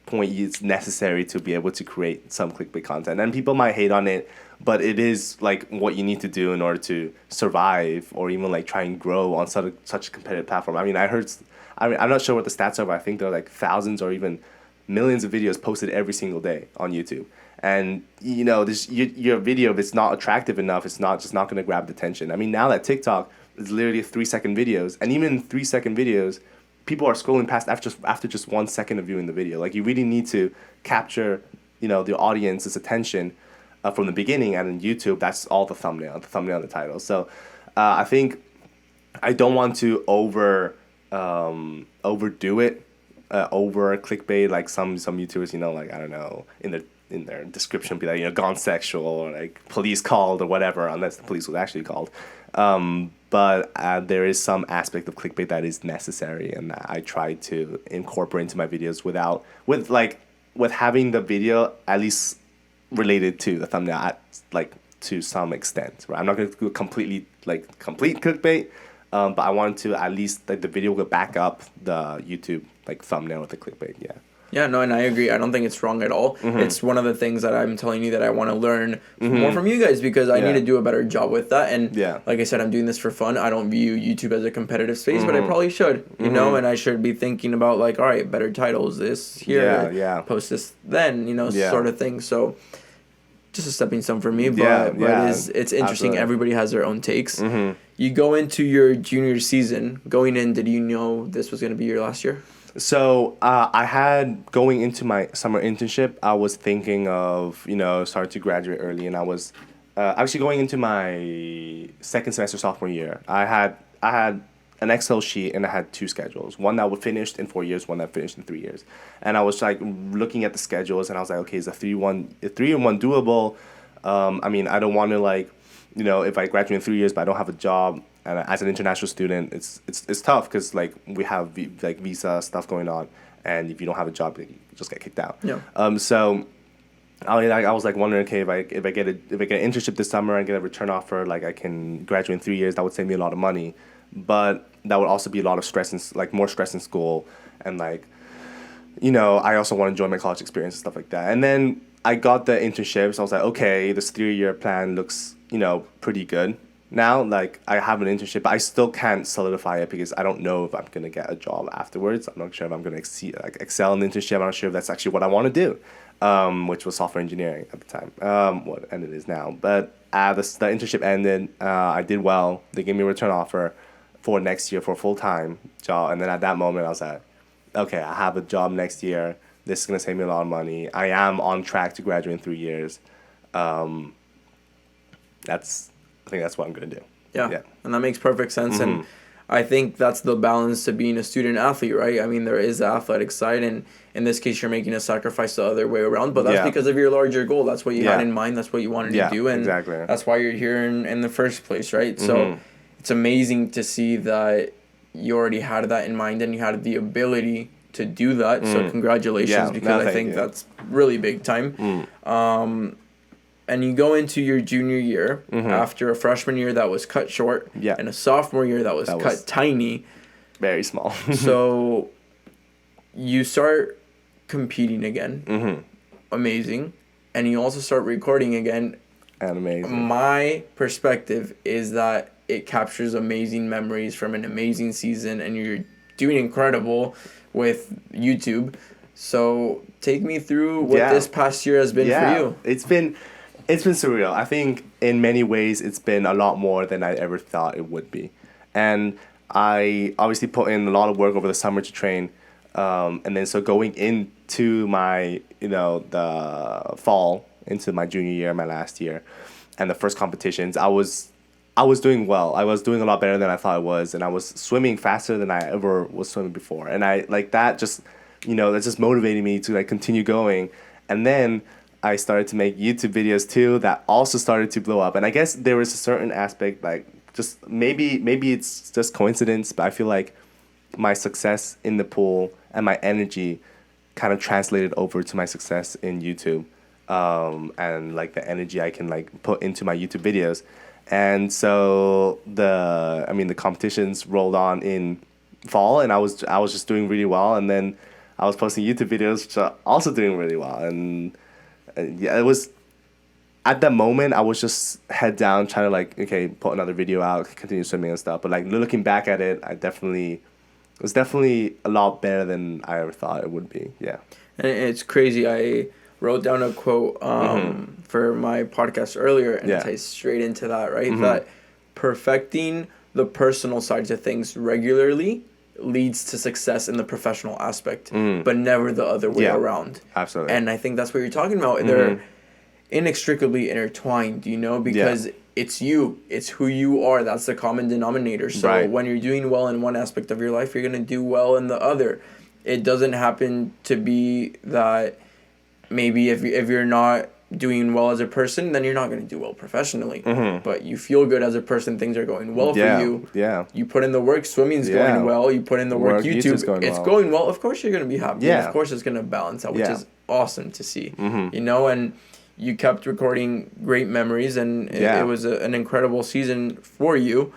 point it's necessary to be able to create some clickbait content. And people might hate on it, but it is like what you need to do in order to survive or even like try and grow on such a competitive platform. I mean, I'm not sure what the stats are, but I think there are like thousands or even millions of videos posted every single day on YouTube. And this your video, if it's not attractive enough, it's not going to grab the attention. I mean, now that TikTok is literally 3-second videos, and even 3-second videos, people are scrolling past after just 1 second of viewing the video. Like, you really need to capture the audience's attention from the beginning. And in YouTube, that's all the thumbnail and the title. So I think I don't want to overdo it, over clickbait, like some YouTubers, like, I don't know, in their description be like, gone sexual, or like police called, or whatever, unless the police was actually called. But there is some aspect of clickbait that is necessary, and that I try to incorporate into my videos with having the video at least related to the thumbnail to some extent. Right? I'm not going to go complete clickbait, but I want to at least the video will back up the YouTube thumbnail with the clickbait. Yeah. Yeah, no, and I agree. I don't think it's wrong at all. Mm-hmm. It's one of the things that I'm telling you that I want to learn more from you guys, because I need to do a better job with that. And like I said, I'm doing this for fun. I don't view YouTube as a competitive space, but I probably should, and I should be thinking about all right, better titles this here, post this then, sort of thing. So just a stepping stone for me, but it's interesting. Absolutely. Everybody has their own takes. Mm-hmm. You go into your junior season. Going in, did you know this was going to be your last year? So I had, going into my summer internship, I was thinking of, starting to graduate early, and I was actually going into my second semester sophomore year. I had an Excel sheet, and I had 2 schedules, one that was finished in 4 years, one that finished in 3 years. And I was looking at the schedules, and I was like, okay, is a 3-1 doable? I mean, I don't want to if I graduate in 3 years but I don't have a job, and as an international student, it's tough, because we have visa stuff going on, and if you don't have a job, you just get kicked out. Yeah. So I was wondering, okay, if I get an internship this summer and get a return offer, I can graduate in 3 years, that would save me a lot of money, but that would also be a lot of stress more stress in school, and I also want to enjoy my college experience and stuff like that. And then I got the internship, so I was like, okay, this 3-year plan looks pretty good. Now, I have an internship, but I still can't solidify it, because I don't know if I'm going to get a job afterwards. I'm not sure if I'm going to excel in the internship. I'm not sure if that's actually what I want to do, which was software engineering at the time, and it is now. But the internship ended. I did well. They gave me a return offer for next year for a full-time job. And then at that moment, I was like, okay, I have a job next year. This is going to save me a lot of money. I am on track to graduate in 3 years. I think that's what I'm going to do. Yeah. And that makes perfect sense. Mm-hmm. And I think that's the balance to being a student athlete, right? I mean, there is the athletic side, and in this case, you're making a sacrifice the other way around, but that's because of your larger goal. That's what you had in mind. That's what you wanted to do. And exactly. That's why you're here in the first place, right? Mm-hmm. So it's amazing to see that you already had that in mind, and you had the ability to do that. So congratulations, because I think that's really big time. And you go into your junior year after a freshman year that was cut short, and a sophomore year that was cut tiny. Very small. So you start competing again. Amazing. And you also start recording again. And amazing. My perspective is that it captures amazing memories from an amazing season, and you're doing incredible with YouTube. So take me through what this past year has been for you. It's been surreal. I think in many ways it's been a lot more than I ever thought it would be. And I obviously put in a lot of work over the summer to train. And then so going into my, the fall, into my junior year, my last year, and the first competitions, I was doing well. I was doing a lot better than I thought I was. And I was swimming faster than I ever was swimming before. And that just, that just motivated me to continue going. And then I started to make YouTube videos too that also started to blow up. And I guess there was a certain aspect, just maybe it's just coincidence, but I feel like my success in the pool and my energy kind of translated over to my success in YouTube, and the energy I can put into my YouTube videos. And so the competitions rolled on in fall, and I was just doing really well. And then I was posting YouTube videos, which are also doing really well. And it was, at that moment, I was just head down trying to okay, put another video out, continue swimming and stuff. But looking back at it, it was definitely a lot better than I ever thought it would be. Yeah. And it's crazy. I wrote down a quote for my podcast earlier, and it ties straight into that, right? That perfecting the personal sides of things regularly leads to success in the professional aspect, but never the other way around. Absolutely. And I think that's what you're talking about. They're inextricably intertwined, you know, because it's you, it's who you are. That's the common denominator. So when you're doing well in one aspect of your life, you're going to do well in the other. It doesn't happen to be that maybe if you're not doing well as a person, then you're not going to do well professionally. But you feel good as a person, things are going well for you. You put in the work, swimming's going well. You put in the work, YouTube's going well. Of course you're going to be happy. Of course it's going to balance out, which is awesome to see. You know, and you kept recording great memories, and it was an incredible season for you.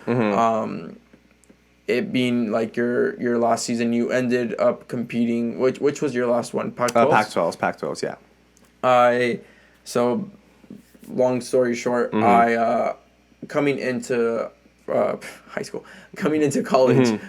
It being like your last season, you ended up competing. Which was your last one? Pac-12? Pac-12s, yeah. So, long story short, I coming into high school, coming into college,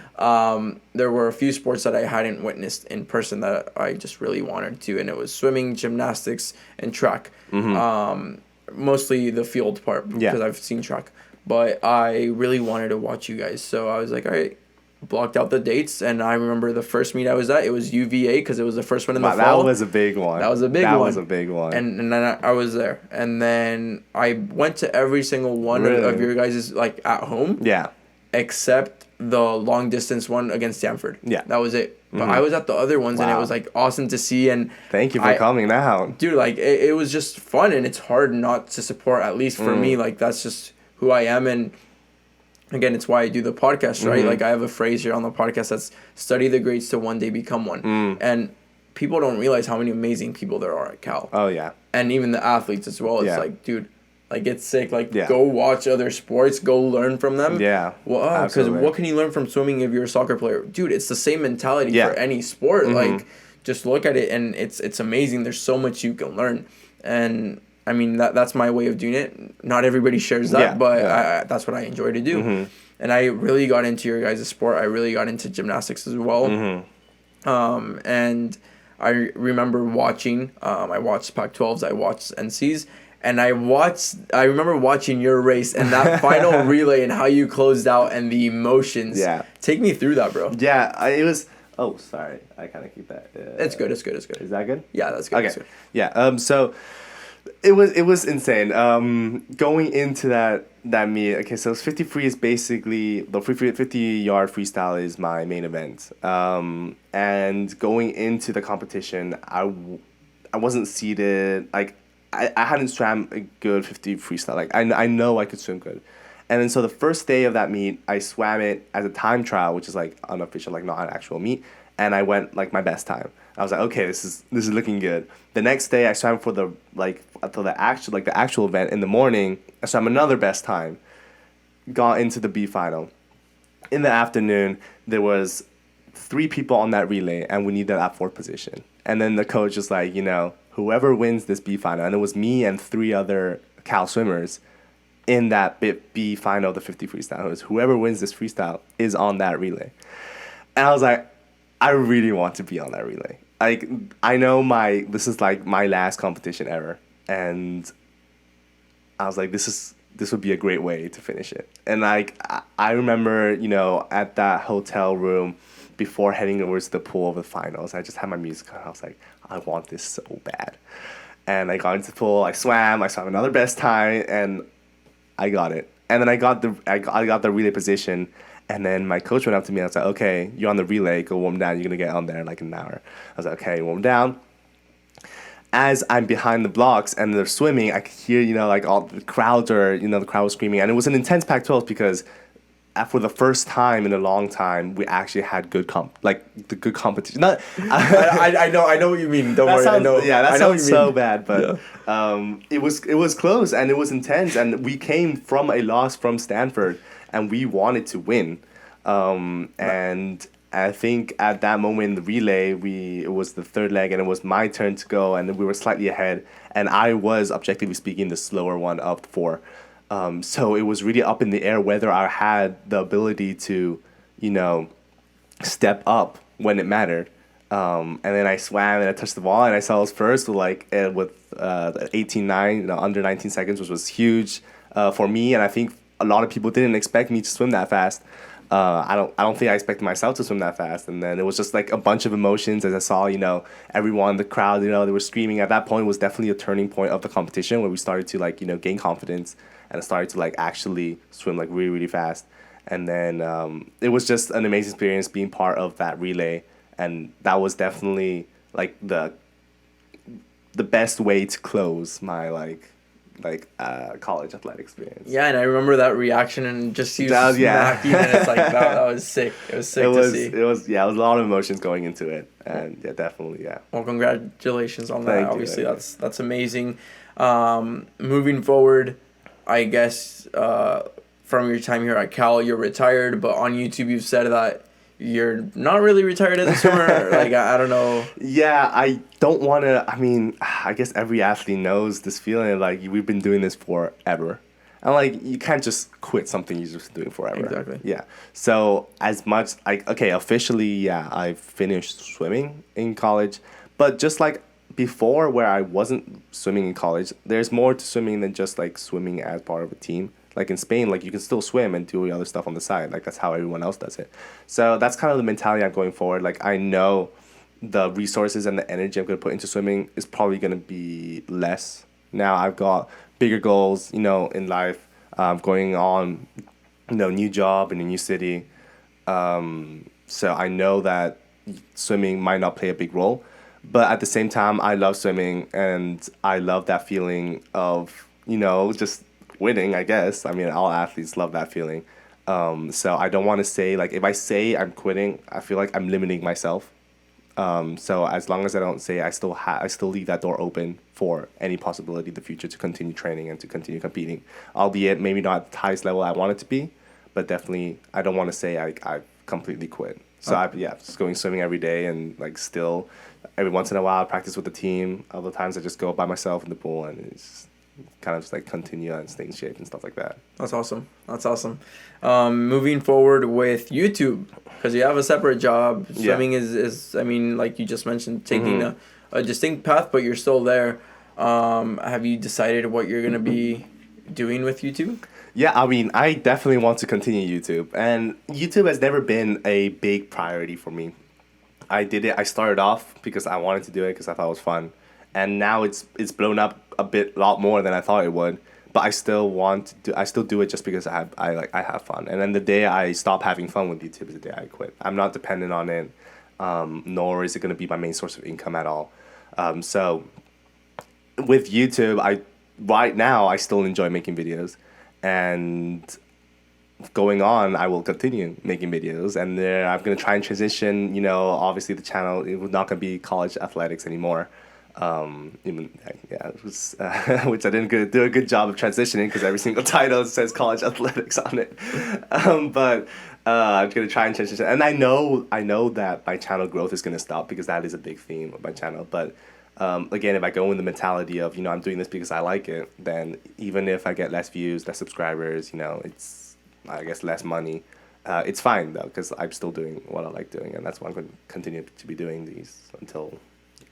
there were a few sports that I hadn't witnessed in person that I just really wanted to, and it was swimming, gymnastics, and track. Mostly the field part because I've seen track. But I really wanted to watch you guys, so I was like, all right, blocked out the dates, and I remember the first meet I was at, it was UVA because it was the first one in the fall. That was a big one. That was a big one. And then I was there, and then I went to every single one of your guys' like at home. Yeah. Except the long distance one against Stanford. Yeah. That was it. But I was at the other ones, and it was like awesome to see. And thank you for coming out, dude. Like it was just fun, and it's hard not to support. At least for me, like that's just who I am, and again, it's why I do the podcast, right? Like I have a phrase here on the podcast that's study the greats to one day become one. And people don't realize how many amazing people there are at Cal. Oh yeah. And even the athletes as well. It's like, dude, like it's sick. Like go watch other sports, go learn from them. Yeah. Well, because what can you learn from swimming if you're a soccer player? Dude, it's the same mentality for any sport. Like just look at it, and it's amazing. There's so much you can learn. And I mean, that's my way of doing it. Not everybody shares that, but that's what I enjoy to do. And I really got into your guys' sport. I really got into gymnastics as well. And I remember watching, I watched Pac-12s, I watched NCs, and I remember watching your race and that final relay and how you closed out and the emotions. Yeah. Take me through that, bro. Yeah, it was... Oh, sorry. I kind of keep that. It's good. Is that good? Yeah, that's good. Okay. That's good. Yeah. So... It was insane. Going into that meet, okay, so 50 free is basically the 50-yard freestyle is my main event. And going into the competition, I wasn't seated. Like I hadn't swam a good 50 freestyle. Like I know I could swim good. And then so the first day of that meet, I swam it as a time trial, which is like unofficial, like not an actual meet, and I went like my best time. I was like, okay, this is looking good. The next day, I swam for the actual event in the morning. I swam another best time. Got into the B final. In the afternoon, there was 3 people on that relay, and we needed that 4th position. And then the coach was like, you know, whoever wins this B final, and it was me and 3 other Cal swimmers in that B final, the 50 freestyle. It was whoever wins this freestyle is on that relay. And I was like, I really want to be on that relay. Like, I know this is like my last competition ever, and I was like, this would be a great way to finish it. And like, I remember, you know, at that hotel room before heading over to the pool of the finals, I just had my music on. I was like, I want this so bad. And I got into the pool. I swam another best time, and I got it. And then I got the relay position. And then my coach went up to me and I was like, okay, you're on the relay, go warm down. You're going to get on there in like an hour. I was like, okay, warm down. As I'm behind the blocks and they're swimming, I could hear, you know, like all the crowd was screaming. And it was an intense Pac-12 because for the first time in a long time, we actually had good competition. Not, I know what you mean. Don't worry. Sounds, I know. Yeah, that sounds so bad, but it was close and it was intense. And we came from a loss from Stanford. And we wanted to win. And I think at that moment in the relay, it was the 3rd leg, and it was my turn to go, and we were slightly ahead. And I was, objectively speaking, the slower one of 4. So it was really up in the air whether I had the ability to, you know, step up when it mattered. And then I swam and I touched the wall and I saw I was first with with 18.9, under 19 seconds, which was huge for me. And I think a lot of people didn't expect me to swim that fast. I don't think I expected myself to swim that fast. And then it was just like a bunch of emotions as I saw, everyone in the crowd, they were screaming. At that point, it was definitely a turning point of the competition where we started to gain confidence and started to actually swim really, really fast. And then it was just an amazing experience being part of that relay. And that was definitely the best way to close my college athletic experience. Yeah, and I remember that reaction and just you smacking, and it's that was sick. It was sick to see. It was a lot of emotions going into it, and yeah, definitely, yeah. Well, congratulations on that. Thank you, Obviously, that's amazing. Moving forward, I guess from your time here at Cal, you're retired, but on YouTube you've said that you're not really retired as a swimmer. I don't know. Yeah, I don't want to. I mean, I guess every athlete knows this feeling. We've been doing this forever, and you can't just quit something you've just been doing forever. Exactly. Yeah. So as much officially, yeah, I finished swimming in college, but just before, where I wasn't swimming in college, there's more to swimming than just swimming as part of a team. In Spain, you can still swim and do other stuff on the side. That's how everyone else does it. So that's kind of the mentality I'm going forward. I know the resources and the energy I'm going to put into swimming is probably going to be less. Now I've got bigger goals, in life, going on, new job in a new city. So I know that swimming might not play a big role. But at the same time, I love swimming and I love that feeling of, just winning, I guess. I mean, all athletes love that feeling. So I don't want to say, if I say I'm quitting, I feel like I'm limiting myself. So as long as I don't say, I still leave that door open for any possibility in the future to continue training and to continue competing. Albeit maybe not at the highest level I want it to be, but definitely I don't want to say I completely quit. So just going swimming every day and still every once in a while I practice with the team. Other times I just go by myself in the pool and it's just kind of just continue and stay in shape and stuff like that. That's awesome. Moving forward with YouTube, because you have a separate job. Swimming is I mean, like you just mentioned, taking a distinct path, but you're still there. Have you decided what you're going to be doing with YouTube? Yeah, I mean, I definitely want to continue YouTube. And YouTube has never been a big priority for me. I started off because I wanted to do it because I thought it was fun. And now it's blown up a lot more than I thought it would. But I still do it just because I have fun. And then the day I stop having fun with YouTube is the day I quit. I'm not dependent on it, nor is it going to be my main source of income at all. So with YouTube, right now I still enjoy making videos, and going on, I will continue making videos, and I'm going to try and transition. Obviously the channel, it was not going to be college athletics anymore. It was, which I didn't do a good job of transitioning because every single title says college athletics on it. But I'm going to try and transition. And I know that my channel growth is going to stop because that is a big theme of my channel. But again, if I go in the mentality of, I'm doing this because I like it, then even if I get less views, less subscribers, it's, I guess, less money, it's fine though, because I'm still doing what I like doing, and that's what I'm going to continue to be doing these until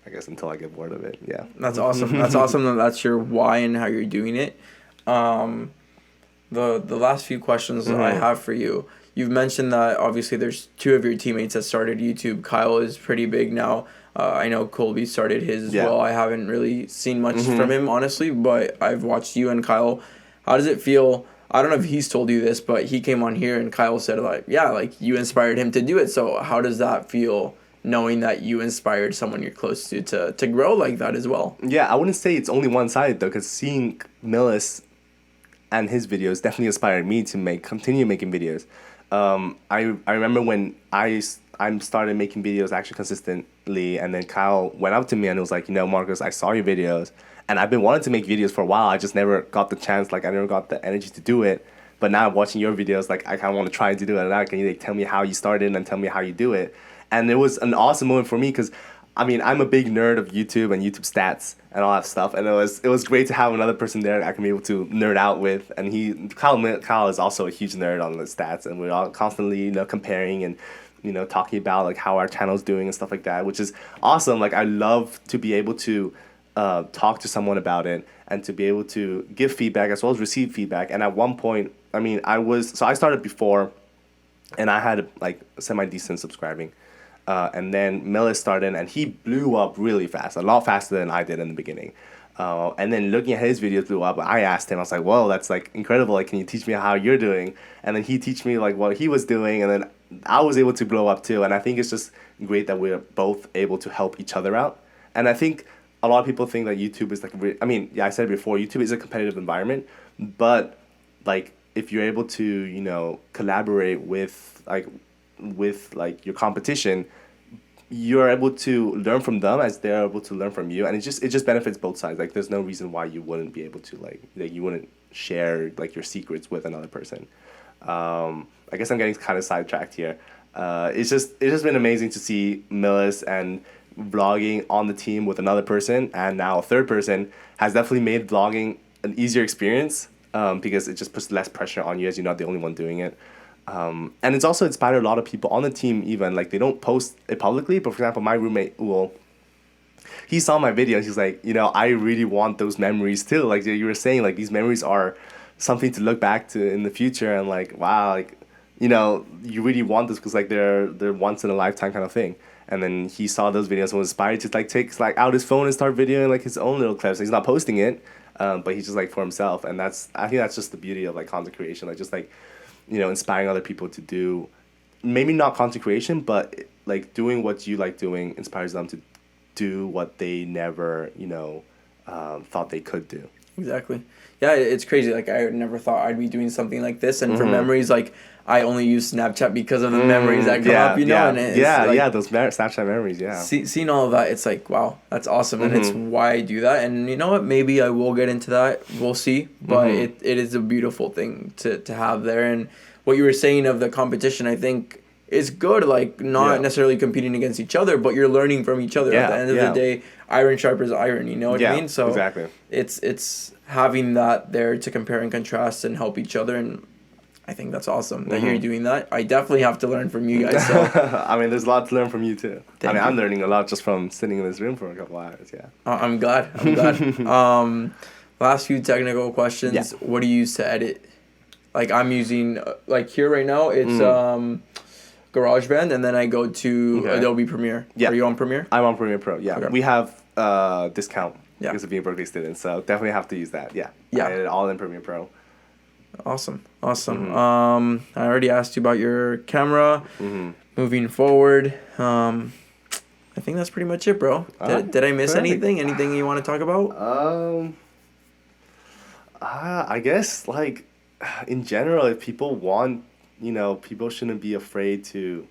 I get bored of it. Yeah. That's awesome. That's awesome that that's your why and how you're doing it. The last few questions that I have for you. You've mentioned that obviously there's two of your teammates that started YouTube. Kyle is pretty big now. I know Colby started his as well. I haven't really seen much from him, honestly, but I've watched you and Kyle. How does it feel? I don't know if he's told you this, but he came on here and Kyle said you inspired him to do it. So how does that feel, knowing that you inspired someone you're close to grow like that as well? Yeah, I wouldn't say it's only one side though, because seeing Millis and his videos definitely inspired me to continue making videos. I remember when I started making videos actually consistently, and then Kyle went up to me and was like, Marcos, I saw your videos, and I've been wanting to make videos for a while. I just never got the chance. I never got the energy to do it. But now watching your videos, I kind of want to try to do it. And now can you tell me how you started and tell me how you do it? And it was an awesome moment for me because, I mean, I'm a big nerd of YouTube and YouTube stats and all that stuff. And it was great to have another person there that I can be able to nerd out with. And Kyle is also a huge nerd on the stats. And we're all constantly, comparing and talking about like how our channel's doing and stuff like that, which is awesome. Like I love to be able to talk to someone about it and to be able to give feedback as well as receive feedback. And at one point, I mean, I started before, and I had like semi decent subscribing. And then Millis started, and he blew up really fast, a lot faster than I did in the beginning. And then looking at his videos blew up, I asked him, I was like, whoa, that's like incredible. Like, can you teach me how you're doing? And then he teach me like what he was doing, and then I was able to blow up too. And I think it's just great that we're both able to help each other out. And I think a lot of people think that YouTube is like, I mean, yeah, I said it before, YouTube is a competitive environment, but like if you're able to, collaborate with your competition, you're able to learn from them as they're able to learn from you, and it just benefits both sides. Like there's no reason why you wouldn't be able to like you wouldn't share like your secrets with another person. I guess I'm getting kind of sidetracked here. It's just been amazing to see Millis and vlogging on the team with another person, and now a third person has definitely made vlogging an easier experience, because it just puts less pressure on you as you're not the only one doing it. And it's also inspired a lot of people on the team, even like they don't post it publicly, but for example, my roommate, well, he saw my video and he's like, I really want those memories too. Like you were saying, like these memories are something to look back to in the future, and like, wow, like, you really want this because like they're once in a lifetime kind of thing. And then he saw those videos and was inspired to like take like out his phone and start videoing like his own little clips. He's not posting it, but he's just like for himself. And I think that's just the beauty of like content creation, like just like, inspiring other people to do, maybe not content creation, but like doing what you like doing inspires them to do what they never, thought they could do. Exactly. Yeah, it's crazy. Like I never thought I'd be doing something like this, and for memories, like I only use Snapchat because of the memories that come up, and it's like, those Snapchat memories, yeah. Seeing all of that, it's like, wow, that's awesome, and it's why I do that. And you know what? Maybe I will get into that. We'll see, but it is a beautiful thing to have there. And what you were saying of the competition, I think is good. Like not necessarily competing against each other, but you're learning from each other. At the end of the day, iron sharpens iron. You know what I mean? So exactly. It's having that there to compare and contrast and help each other, and I think that's awesome that you're doing that. I definitely have to learn from you guys. So. I mean, there's a lot to learn from you too. I'm learning a lot just from sitting in this room for a couple hours. Yeah. I'm glad. Last few technical questions. Yeah. What do you use to edit? Like I'm using like here right now. It's GarageBand, and then I go to Adobe Premiere. Yeah. Are you on Premiere? I'm on Premiere Pro. Yeah. Okay. We have discount. Yeah. Because of being a Berkeley student, so definitely have to use that. Yeah. Yeah. I edit all in Premiere Pro. Awesome. I already asked you about your camera. Moving forward, I think that's pretty much it, bro. Did I miss anything? Anything you want to talk about? I guess like in general, if people want, people shouldn't be afraid to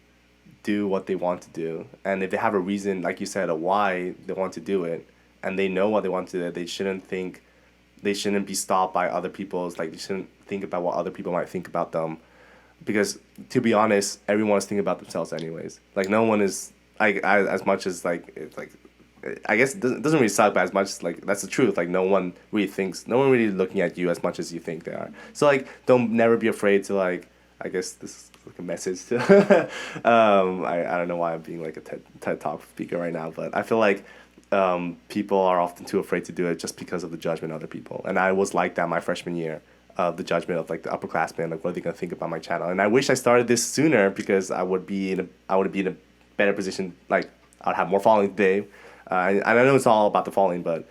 do what they want to do, and if they have a reason, like you said, a why they want to do it, and they know what they want to do, they shouldn't be stopped by other people's, like they shouldn't think about what other people might think about them, because to be honest, everyone is thinking about themselves anyways. Like no one is like as much as like it's like, I guess it doesn't really suck, but as much as like that's the truth. Like no one really looking at you as much as you think they are. So like never be afraid to like, I guess this is like a message to I don't know why I'm being like a TED Talk speaker right now, but I feel like people are often too afraid to do it just because of the judgment of other people. And I was like that my freshman year, the judgment of like the upperclassmen, like what are they gonna think about my channel? And I wish I started this sooner, because I would be in a better position. Like I'd have more following today. And I know it's all about the following, but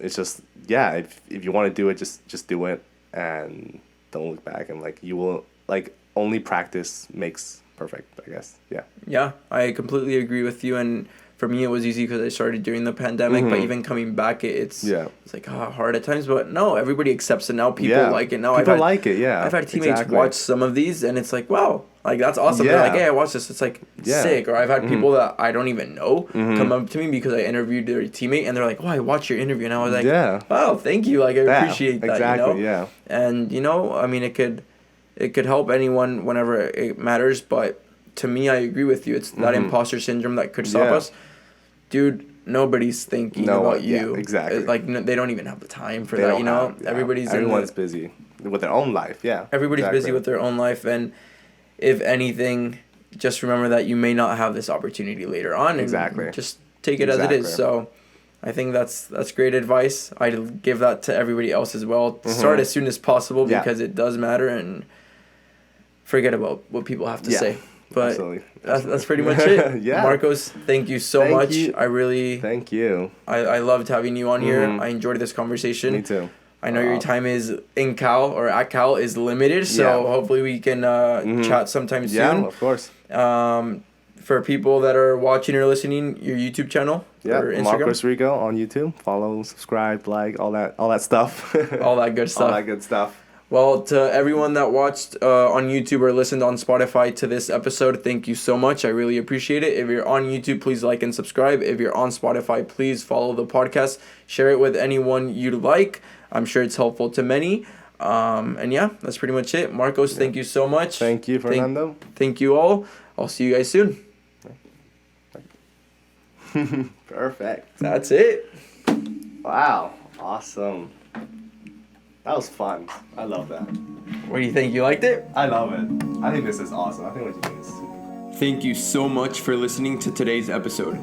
it's just if you want to do it, just do it and don't look back, and like you will like only practice makes perfect, I guess. Yeah, I completely agree with you. And for me, it was easy because I started during the pandemic, but even coming back, it's like hard at times. But no, everybody accepts it now. People like it now. People like it. Yeah, I've had teammates watch some of these, and it's like, wow, like that's awesome. They're like, hey, I watched this. It's like sick. Or I've had people that I don't even know come up to me because I interviewed their teammate, and they're like, oh, I watched your interview, and I was like, wow, thank you. Like I appreciate that. Exactly. And I mean, it could help anyone whenever it matters. But to me, I agree with you. It's that imposter syndrome that could stop us. Dude, nobody's thinking about you. Yeah, exactly. Like they don't even have the time for that. Everyone's busy with their own life. Yeah. Everybody's busy with their own life, and if anything, just remember that you may not have this opportunity later on. And Exactly. just take it as it is. So I think that's great advice. I'd give that to everybody else as well. Start as soon as possible because it does matter, and forget about what people have to say. But absolutely. That's pretty much it. Marcos, thank you so much. I really thank you. I loved having you on here. I enjoyed this conversation. Me too. I know your time is in Cal or at Cal is limited, so hopefully we can chat sometime soon. Yeah, of course. For people that are watching or listening, your YouTube channel or Instagram? Marcos Rico on YouTube. Follow, subscribe, like, all that stuff. All that good stuff. All that good stuff. Well, to everyone that watched on YouTube or listened on Spotify to this episode, thank you so much. I really appreciate it. If you're on YouTube, please like and subscribe. If you're on Spotify, please follow the podcast. Share it with anyone you'd like. I'm sure it's helpful to many. And yeah, that's pretty much it. Marcos, thank you so much. Thank you, Fernando. Thank you all. I'll see you guys soon. Perfect. That's it. Wow. Awesome. That was fun. I love that. What do you think? You liked it? I love it. I think this is awesome. I think what you're doing is super. Thank you so much for listening to today's episode.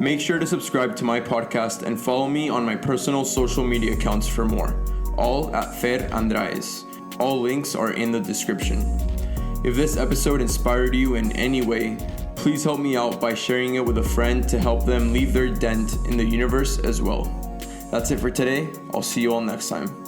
Make sure to subscribe to my podcast and follow me on my personal social media accounts for more. All at Fer Andraez. All links are in the description. If this episode inspired you in any way, please help me out by sharing it with a friend to help them leave their dent in the universe as well. That's it for today. I'll see you all next time.